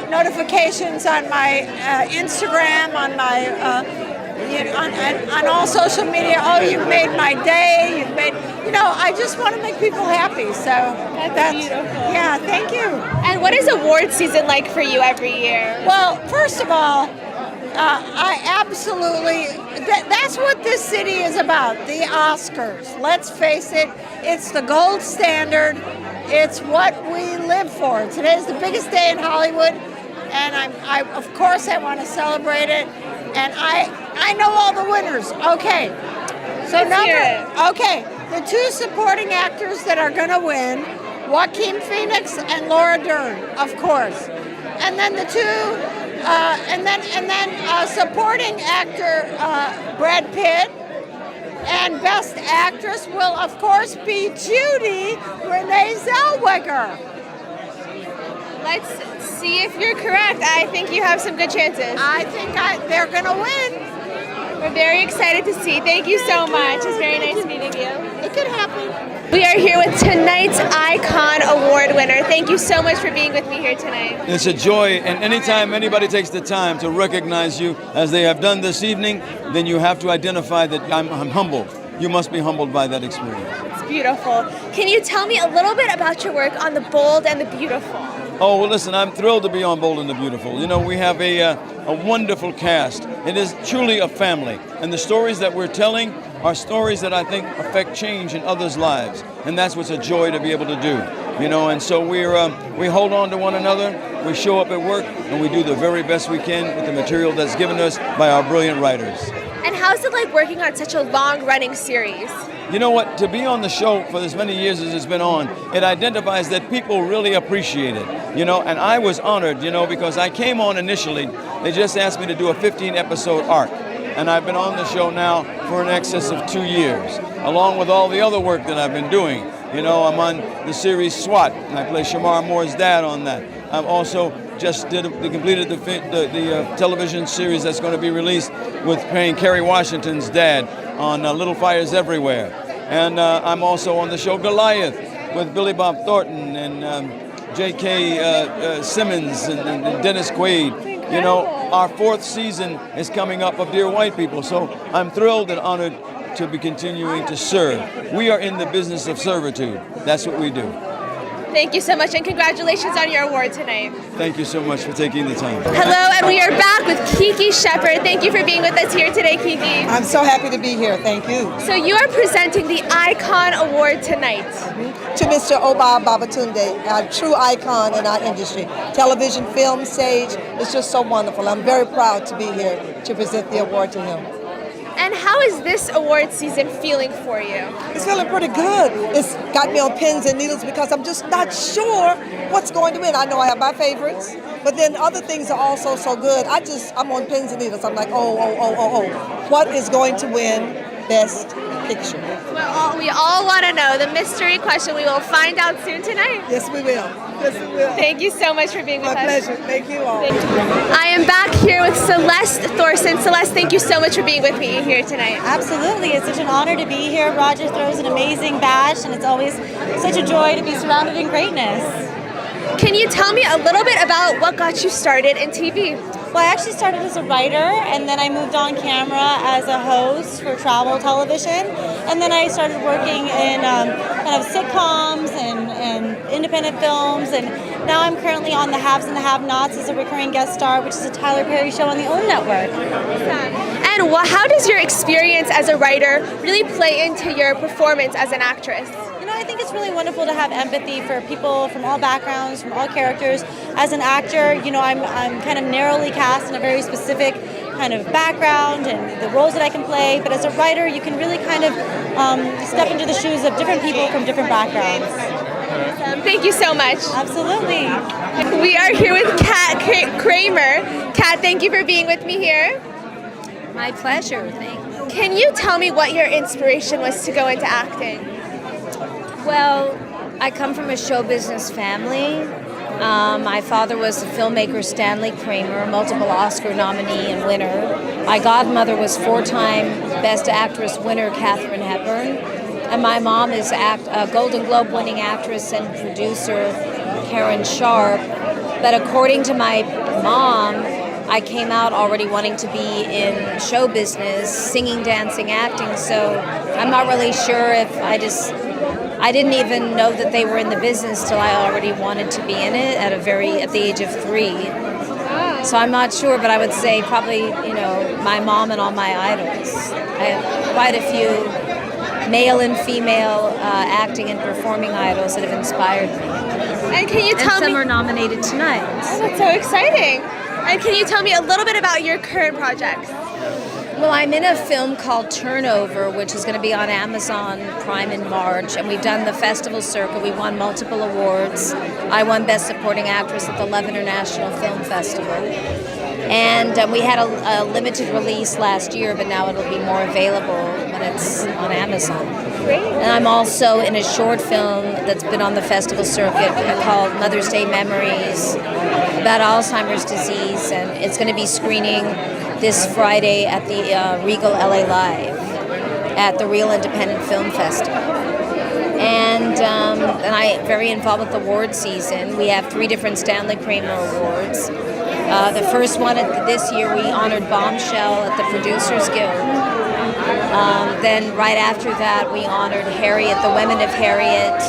notifications on my Instagram, on my on all social media. Oh, you've made my day. You've made, you know, I just want to make people happy. So that's beautiful. Yeah, thank you. And what is award season like for you every year? Well, first of all, I absolutely, that's what this city is about, the Oscars. Let's face it, it's the gold standard. It's what we live for. Today's the biggest day in Hollywood, and I of course I want to celebrate it. And I know all the winners. Okay. So the 2 supporting actors that are going to win, Joaquin Phoenix and Laura Dern, of course. And then the 2 and then supporting actor Brad Pitt, and Best Actress will of course be Judy Renee Zellweger. Let's see if you're correct. I think you have some good chances. I think they're going to win. We're very excited to see. Thank you so much. It's very nice meeting you. It could happen. We are here with tonight's Icon Award winner. Thank you so much for being with me here tonight. It's a joy, and anytime anybody takes the time to recognize you as they have done this evening, then you have to identify that I'm humbled. You must be humbled by that experience. It's beautiful. Can you tell me a little bit about your work on The Bold and the Beautiful? Oh, well, listen, I'm thrilled to be on Bold and the Beautiful. You know, we have a wonderful cast. It is truly a family. And the stories that we're telling are stories that I think affect change in others' lives. And that's what's a joy to be able to do. You know, and so we hold on to one another, we show up at work, and we do the very best we can with the material that's given us by our brilliant writers. And how's it like working on such a long-running series? You know what, to be on the show for as many years as it's been on, it identifies that people really appreciate it, you know, and I was honored, you know, because I came on initially, they just asked me to do a 15-episode arc, and I've been on the show now for an excess of 2 years, along with all the other work that I've been doing. You know, I'm on the series SWAT, and I play Shamar Moore's dad on that. I've also just completed the television series that's going to be released with playing Kerry Washington's dad on Little Fires Everywhere. And I'm also on the show Goliath with Billy Bob Thornton and J.K. Simmons and Dennis Quaid. You know, our 4th season is coming up of Dear White People, so I'm thrilled and honored to be continuing to serve. We are in the business of servitude. That's what we do. Thank you so much, and congratulations on your award tonight. Thank you so much for taking the time. Hello, and we are back with Kiki Shepard. Thank you for being with us here today, Kiki. I'm so happy to be here. Thank you. So you are presenting the Icon Award tonight. To Mr. Oba Babatunde, a true icon in our industry. Television, film, stage, it's just so wonderful. I'm very proud to be here to present the award to him. And how is this award season feeling for you? It's feeling pretty good. It's got me on pins and needles because I'm just not sure what's going to win. I know I have my favorites, but then other things are also so good. I'm on pins and needles. I'm like, oh. What is going to win Best Picture? Well, we all want to know the mystery question. We will find out soon tonight. Yes, we will. Yes, we will. Thank you so much for being with us. My pleasure. Thank you all. I am back here with Celeste Thorson. Celeste, thank you so much for being with me here tonight. Absolutely. It's such an honor to be here. Roger throws an amazing bash, and it's always such a joy to be surrounded in greatness. Can you tell me a little bit about what got you started in TV? Well, I actually started as a writer, and then I moved on camera as a host for travel television, and then I started working in kind of sitcoms and independent films, and now I'm currently on The Haves and the Have-Nots as a recurring guest star, which is a Tyler Perry show on the OWN network. And Well, how does your experience as a writer really play into your performance as an actress? You know, I think it's really wonderful to have empathy for people from all backgrounds, from all characters. As an actor, you know, I'm kind of narrowly cast in a very specific kind of background and the roles that I can play. But as a writer, you can really kind of step into the shoes of different people from different backgrounds. Thank you so much. Absolutely. We are here with Kat Kramer. Kat, thank you for being with me here. My pleasure, thanks. Can you tell me what your inspiration was to go into acting? Well, I come from a show business family. My father was the filmmaker Stanley Kramer, multiple Oscar nominee and winner. My godmother was 4-time Best Actress winner Katharine Hepburn. And my mom is a Golden Globe winning actress and producer Karen Sharp. But according to my mom, I came out already wanting to be in show business, singing, dancing, acting. So I'm not really sure if I didn't even know that they were in the business till I already wanted to be in it at the age of 3. So I'm not sure, but I would say probably, you know, my mom and all my idols. I have quite a few male and female acting and performing idols that have inspired me. And can you tell me? Some are nominated tonight. Oh, that's so exciting. And can you tell me a little bit about your current projects? Well, I'm in a film called Turnover, which is going to be on Amazon Prime in March, and we've done the festival circuit. We won multiple awards. I won Best Supporting Actress at the Love International Film Festival. And we had a limited release last year, but now it'll be more available when it's on Amazon. Great. And I'm also in a short film that's been on the festival circuit called Mother's Day Memories about Alzheimer's disease, and it's going to be screening this Friday at the Regal LA Live at the Real Independent Film Festival. And I'm very involved with the award season. We have 3 different Stanley Kramer Awards. The first one this year, we honored Bombshell at the Producers Guild. Then right after that, we honored Harriet, the Women of Harriet,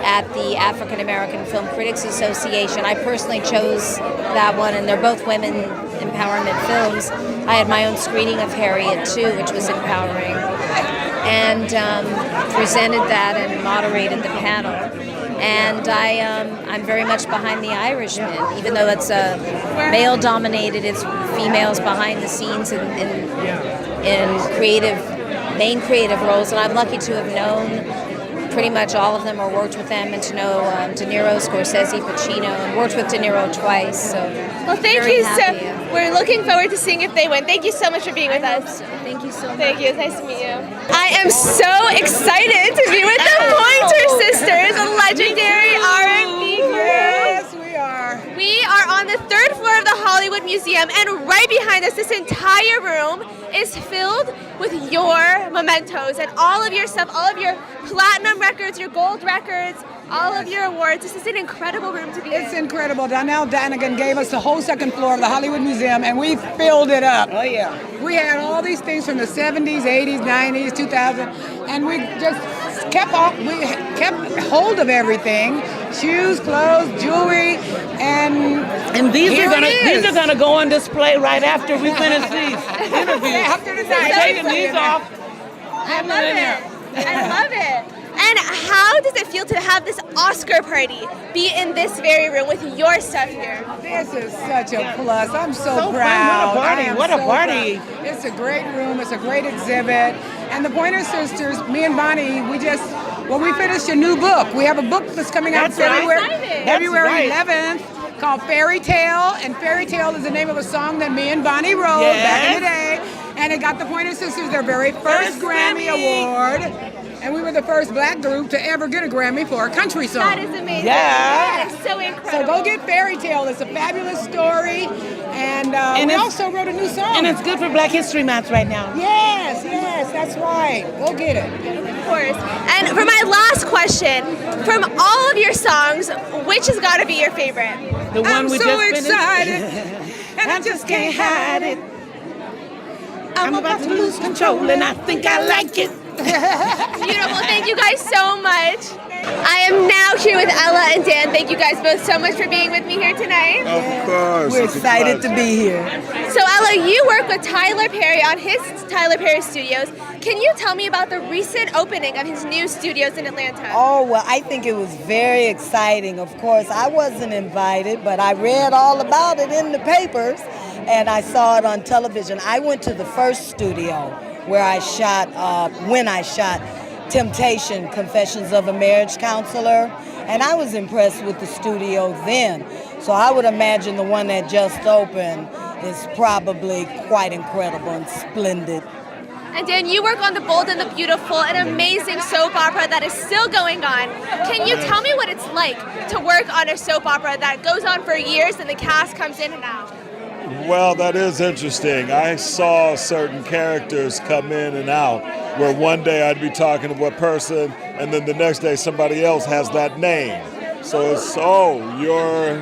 at the African American Film Critics Association. I personally chose that one, and they're both women empowerment films. I had my own screening of Harriet too, which was empowering, and presented that and moderated the panel. And I'm very much behind The Irishman, even though it's male-dominated. It's females behind the scenes in main creative roles, and I'm lucky to have known pretty much all of them or worked with them, and to know De Niro, Scorsese, Pacino, and worked with De Niro twice. So, well, thank you so. We're looking forward to seeing if they win. Thank you so much for being with us. Thank you so much. Thank you. It's nice to meet you. I am so excited to be with the Pointer Sisters, a legendary R&B group. Yes, we are. We are on the 3rd floor of the Hollywood Museum, and right behind us, this entire room is filled with your mementos and all of your stuff, all of your platinum records, your gold records, all of your awards. This is an incredible room to be in. It's incredible. Donnell Danigan gave us the whole 2nd floor of the Hollywood Museum, and we filled it up. Oh, yeah. We had all these things from the 70s, 80s, 90s, 2000, and we just kept hold of everything: shoes, clothes, jewelry, and these are gonna go on display right after we finish these interviews. After the We're taking these off. I love it. I love it. And how does it feel to have this Oscar party be in this very room with your stuff here? This is such a plus. I'm so proud. What a party. Proud. It's a great room. It's a great exhibit. And the Pointer Sisters, me and Bonnie, we finished a new book. We have a book that's coming out February 11th called Fairy Tale. And Fairy Tale is the name of a song that me and Bonnie wrote back in the day. And it got the Pointer Sisters their very first Grammy Award. And we were the first Black group to ever get a Grammy for a country song. That is amazing. Yeah. That is so incredible. So go get Fairy Tale. It's a fabulous story. And we also wrote a new song. And it's good for Black History Month right now. Yes, that's right. Go get it. Of course. And for my last question, from all of your songs, which has got to be your favorite? The one we just finished. I'm so excited, and I just can't hide it. I'm about to lose control, and I think I like it. Beautiful. Thank you guys so much. I am now here with Ella and Dan. Thank you guys both so much for being with me here tonight. Of course. We're excited to be here. So Ella, you work with Tyler Perry on his Tyler Perry Studios. Can you tell me about the recent opening of his new studios in Atlanta? Oh, well, I think it was very exciting. Of course, I wasn't invited, but I read all about it in the papers, and I saw it on television. I went to the first studio where I shot, when I shot Temptation, Confessions of a Marriage Counselor, and I was impressed with the studio then. So I would imagine the one that just opened is probably quite incredible and splendid. And Dan, you work on The Bold and the Beautiful, an amazing soap opera that is still going on. Can you tell me what it's like to work on a soap opera that goes on for years and the cast comes in and out? Well, that is interesting. I saw certain characters come in and out, where one day I'd be talking to one person, and then the next day somebody else has that name. So it's, oh, you're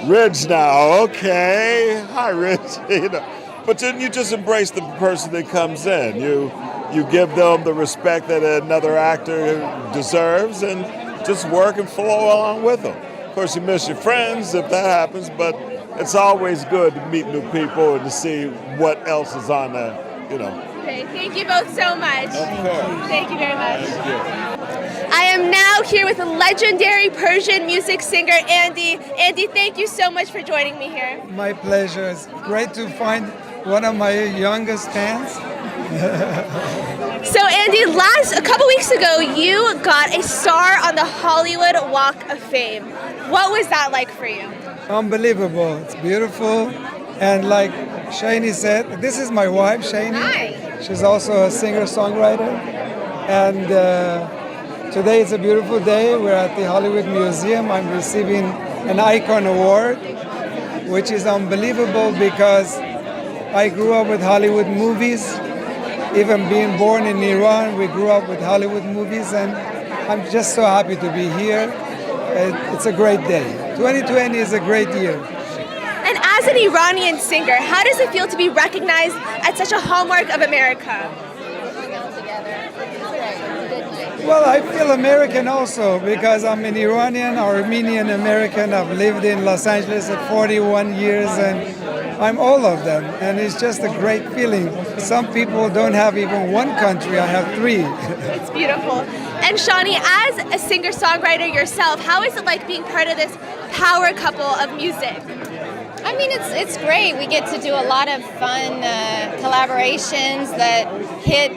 Ridge now, okay. Hi, Ridge. You know. But then you just embrace the person that comes in. You give them the respect that another actor deserves and just work and flow along with them. Of course, you miss your friends if that happens, but it's always good to meet new people and to see what else is on there, you know. Okay, thank you both so much. Of course. Thank you very much. Thank you. I am now here with legendary Persian music singer Andy. Andy, thank you so much for joining me here. My pleasure. It's great to find one of my youngest fans. So Andy, a couple weeks ago, you got a star on the Hollywood Walk of Fame. What was that like for you? Unbelievable. It's beautiful. And like Shani said, this is my wife, Shani. Hi. She's also a singer-songwriter. And today is a beautiful day. We're at the Hollywood Museum. I'm receiving an Icon Award, which is unbelievable because I grew up with Hollywood movies. Even being born in Iran, we grew up with Hollywood movies, and I'm just so happy to be here. It's a great day. 2020 is a great year. And as an Iranian singer, how does it feel to be recognized as such a hallmark of America? Well, I feel American also because I'm an Iranian, Armenian American. I've lived in Los Angeles for 41 years, and I'm all of them, and it's just a great feeling. Some people don't have even one country, I have three. It's beautiful. And Shani, as a singer-songwriter yourself, how is it like being part of this power couple of music? I mean, it's great. We get to do a lot of fun collaborations that hit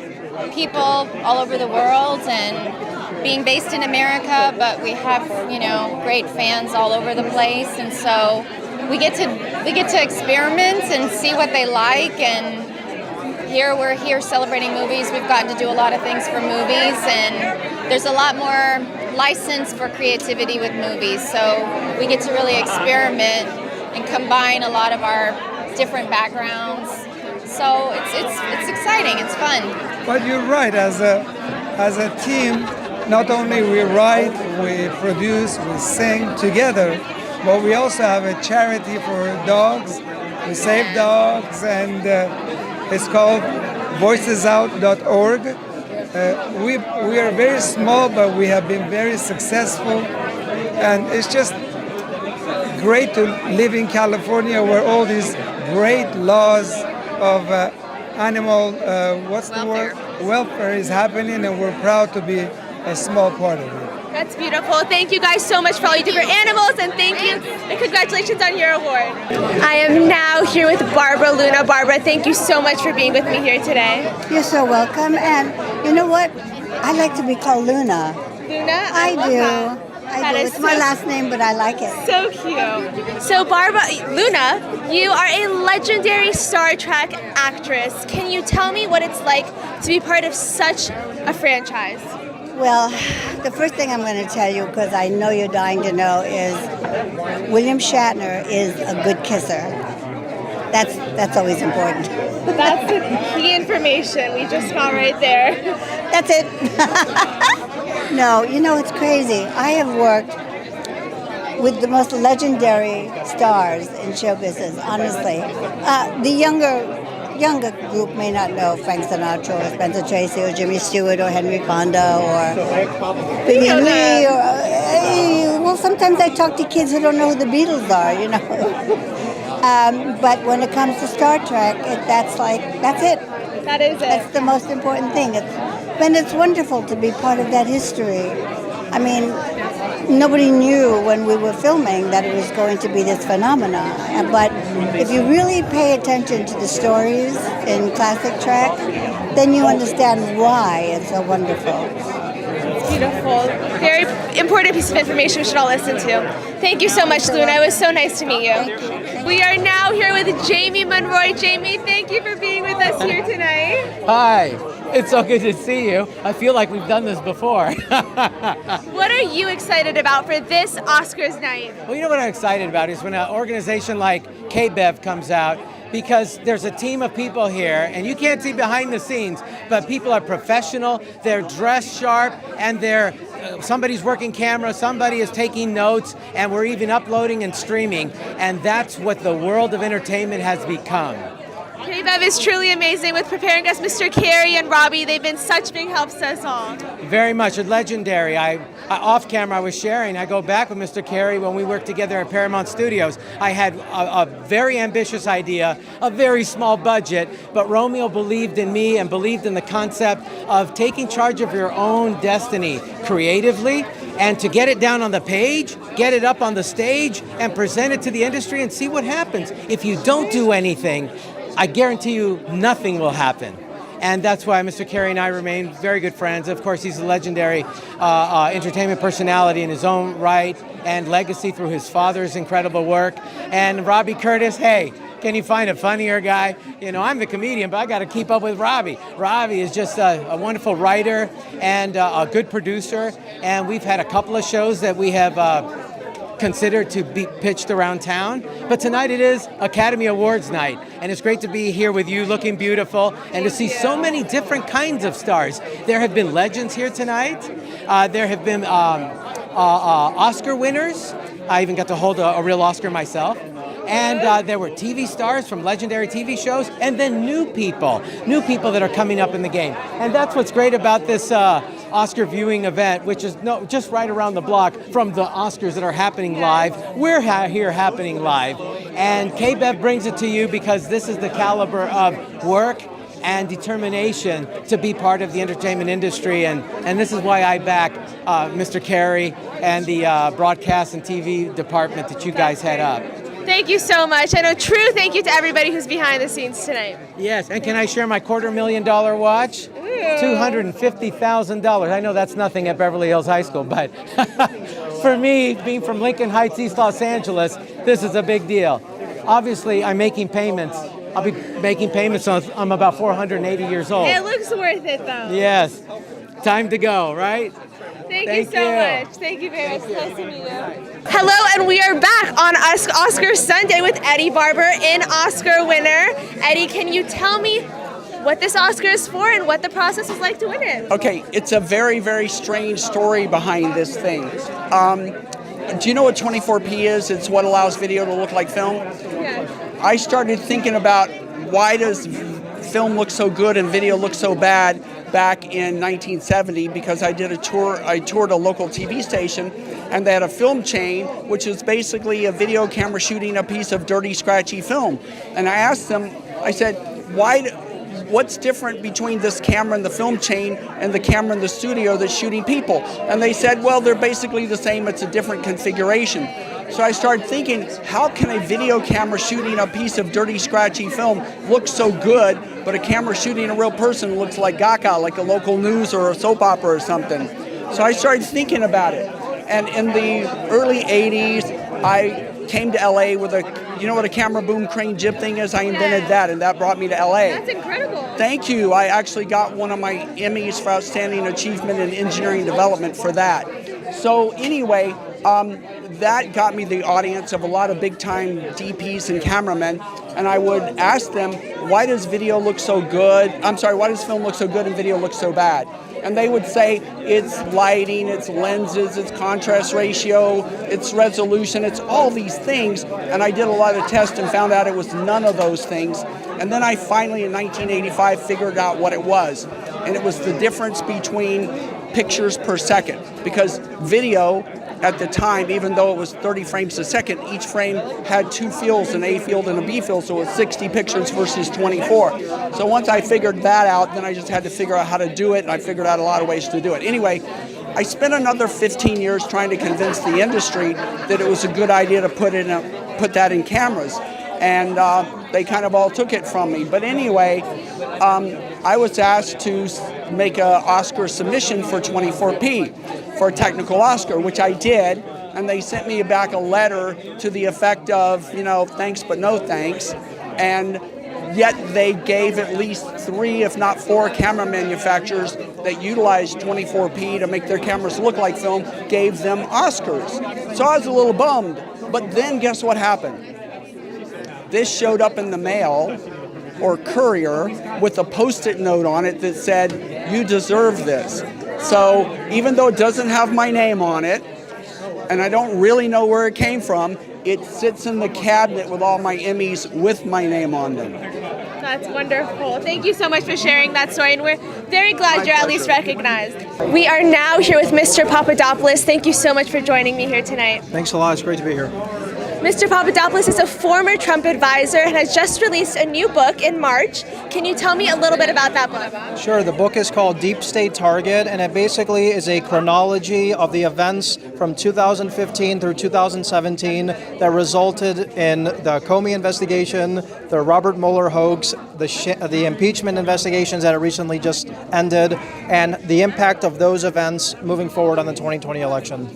people all over the world, and being based in America, but we have, you know, great fans all over the place, and so we get to experiment and see what they like. And we're here celebrating movies. We've gotten to do a lot of things for movies, and there's a lot more license for creativity with movies. So we get to really experiment and combine a lot of our different backgrounds. So it's exciting. It's fun. But you're right. As a team, not only we write, we produce, we sing together, but we also have a charity for dogs. We save dogs, and it's called voicesout.org. We are very small, but we have been very successful, and it's just great to live in California where all these great laws of animal welfare is happening, and we're proud to be a small part of it. That's beautiful. Thank you guys so much for all you do for animals, and thank you, and congratulations on your award. I am now here with Barbara Luna. Barbara, thank you so much for being with me here today. You're so welcome, and you know what? I like to be called Luna. Luna? I love do. that. I do. It's my last name, but I like it. So cute. So Barbara, Luna, you are a legendary Star Trek actress. Can you tell me what it's like to be part of such a franchise? Well, the first thing I'm going to tell you, because I know you're dying to know, is William Shatner is a good kisser. That's always important. That's the key information we just got right there. That's it. No, you know, it's crazy. I have worked with the most legendary stars in show business, honestly. The younger group may not know Frank Sinatra or Spencer Tracy or Jimmy Stewart or Henry Fonda or Vivian Lee. Well, sometimes I talk to kids who don't know who the Beatles are, you know. But when it comes to Star Trek, that's it. That is it. That's the most important thing. It's wonderful to be part of that history. I mean, nobody knew when we were filming that it was going to be this phenomenon. But if you really pay attention to the stories in classic Trek, then you understand why it's so wonderful. Beautiful. Very important piece of information we should all listen to. Thank you so much, Luna. It was so nice to meet you. We are now here with Jamie Monroy. Jamie, thank you for being with us here tonight. Hi. It's so good to see you. I feel like we've done this before. What are you excited about for this Oscars night? Well, you know what I'm excited about is when an organization like KBEV comes out, because there's a team of people here, and you can't see behind the scenes, but people are professional, they're dressed sharp, and somebody's working camera, somebody is taking notes, and we're even uploading and streaming, and that's what the world of entertainment has become. KBEV is truly amazing with preparing us. Mr. Carey and Robbie, they've been such big helps to us all. Very much, legendary. Off camera, I was sharing. I go back with Mr. Carey when we worked together at Paramount Studios. I had a very ambitious idea, a very small budget, but Romeo believed in me and believed in the concept of taking charge of your own destiny creatively, and to get it down on the page, get it up on the stage, and present it to the industry and see what happens. If you don't do anything, I guarantee you nothing will happen. And that's why Mr. Carey and I remain very good friends. Of course, he's a legendary entertainment personality in his own right and legacy through his father's incredible work. And Robbie Curtis, hey, can you find a funnier guy? You know, I'm the comedian, but I got to keep up with Robbie. Robbie is just a wonderful writer and a good producer. And we've had a couple of shows that we have considered to be pitched around town, but tonight it is Academy Awards night, and it's great to be here with you looking beautiful and to see so many different kinds of stars. There have been legends here tonight. There have been Oscar winners. I even got to hold a real Oscar myself. And there were TV stars from legendary TV shows, and then new people that are coming up in the game. And that's what's great about this Oscar viewing event, which is just right around the block from the Oscars that are happening live. We're here happening live. And KBEV brings it to you because this is the caliber of work and determination to be part of the entertainment industry. And this is why I back Mr. Carey and the broadcast and TV department that you guys head up. Thank you so much. And a true thank you to everybody who's behind the scenes tonight. Yes, and can I share my $250,000 watch? $250,000. I know that's nothing at Beverly Hills High School, but for me, being from Lincoln Heights, East Los Angeles, this is a big deal. Obviously, I'm making payments. I'll be making payments until I'm about 480 years old. It looks worth it, though. Yes. Time to go, right? Thank you so much. Thank you very much. Nice to meet you. Hello, and we are back on Oscar Sunday with Eddie Barber, an Oscar winner. Eddie, can you tell me what this Oscar is for and what the process was like to win it? Okay, it's a very, very strange story behind this thing. Do you know what 24p is? It's what allows video to look like film. Yeah. I started thinking about why does film look so good and video look so bad back in 1970, because I did a tour. I toured a local TV station, and they had a film chain, which is basically a video camera shooting a piece of dirty, scratchy film. And I asked them, I said, what's different between this camera in the film chain and the camera in the studio that's shooting people? And they said, well, they're basically the same. It's a different configuration. So I started thinking, how can a video camera shooting a piece of dirty, scratchy film look so good, but a camera shooting a real person looks like Gaga, like a local news or a soap opera or something? So I started thinking about it. And in the early 80s, I came to LA with you know what a camera boom crane jib thing is? I invented that, and that brought me to LA. That's incredible. Thank you. I actually got one of my Emmys for Outstanding Achievement in Engineering Development for that. So anyway, that got me the audience of a lot of big-time DPs and cameramen, and I would ask them, why does video look so good? I'm sorry, why does film look so good and video look so bad? And they would say, it's lighting, it's lenses, it's contrast ratio, it's resolution, it's all these things. And I did a lot of tests and found out it was none of those things. And then I finally, in 1985, figured out what it was. And it was the difference between pictures per second. Because video, at the time, even though it was 30 frames a second, each frame had two fields, an A field and a B field, so it was 60 pictures versus 24. So once I figured that out, then I just had to figure out how to do it, and I figured out a lot of ways to do it. Anyway, I spent another 15 years trying to convince the industry that it was a good idea to put that in cameras, and they kind of all took it from me. But anyway, I was asked to make an Oscar submission for 24p. For a technical Oscar, which I did, and they sent me back a letter to the effect of, thanks but no thanks, and yet they gave at least 3, if not 4 camera manufacturers that utilized 24p to make their cameras look like film, gave them Oscars. So I was a little bummed, but then guess what happened? This showed up in the mail or courier with a Post-it note on it that said, "You deserve this." So even though it doesn't have my name on it, and I don't really know where it came from, it sits in the cabinet with all my Emmys with my name on them. That's wonderful. Thank you so much for sharing that story, and we're very glad you're at least recognized. We are now here with Mr. Papadopoulos. Thank you so much for joining me here tonight. Thanks a lot. It's great to be here. Mr. Papadopoulos is a former Trump advisor and has just released a new book in March. Can you tell me a little bit about that book? Sure. The book is called Deep State Target, and it basically is a chronology of the events from 2015 through 2017 that resulted in the Comey investigation, the Robert Mueller hoax, the impeachment investigations that recently just ended, and the impact of those events moving forward on the 2020 election.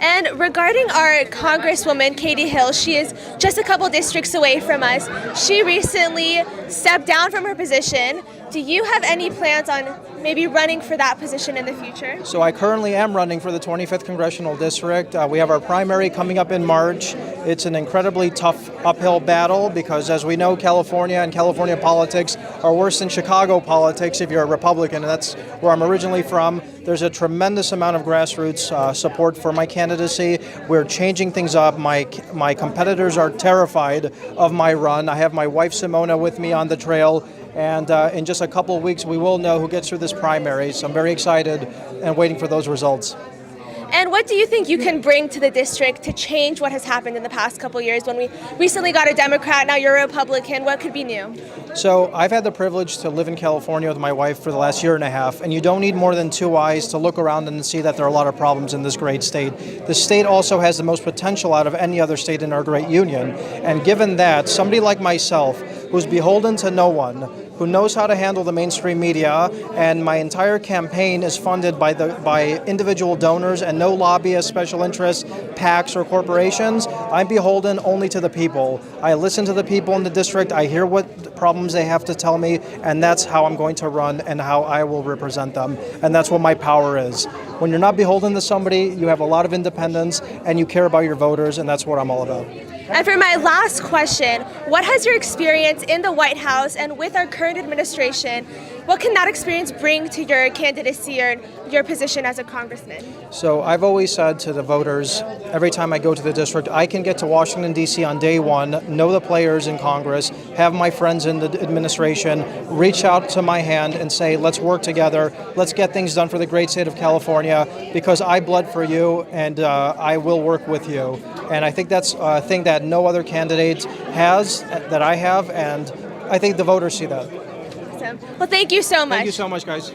And regarding our Congresswoman, Katie Hill, she is just a couple districts away from us. She recently stepped down from her position. Do you have any plans on maybe running for that position in the future? So I currently am running for the 25th Congressional District. We have our primary coming up in March. It's an incredibly tough uphill battle because, as we know, California and California politics are worse than Chicago politics if you're a Republican, and that's where I'm originally from. There's a tremendous amount of grassroots support for my candidacy. We're changing things up. My competitors are terrified of my run. I have my wife Simona with me on the trail, and in just a couple of weeks we will know who gets through this primary. So I'm very excited and waiting for those results. And what do you think you can bring to the district to change what has happened in the past couple of years? When we recently got a Democrat, now you're a Republican, what could be new? So I've had the privilege to live in California with my wife for the last year and a half, and you don't need more than 2 eyes to look around and see that there are a lot of problems in this great state. The state also has the most potential out of any other state in our great union, and given that, somebody like myself, who's beholden to no one, who knows how to handle the mainstream media, and my entire campaign is funded by individual donors and no lobbyists, special interests, PACs, or corporations. I'm beholden only to the people. I listen to the people in the district, I hear what problems they have to tell me, and that's how I'm going to run and how I will represent them. And that's what my power is. When you're not beholden to somebody, you have a lot of independence and you care about your voters, and that's what I'm all about. And for my last question, what has your experience in the White House and with our current administration, what can that experience bring to your candidacy or your position as a congressman? So I've always said to the voters, every time I go to the district, I can get to Washington, D.C. on day one, know the players in Congress, have my friends in the administration, reach out to my hand and say, let's work together, let's get things done for the great state of California, because I bled for you and I will work with you. And I think that's a thing that no other candidate has, that I have, and I think the voters see that. Awesome. Well, thank you so much. Thank you so much, guys.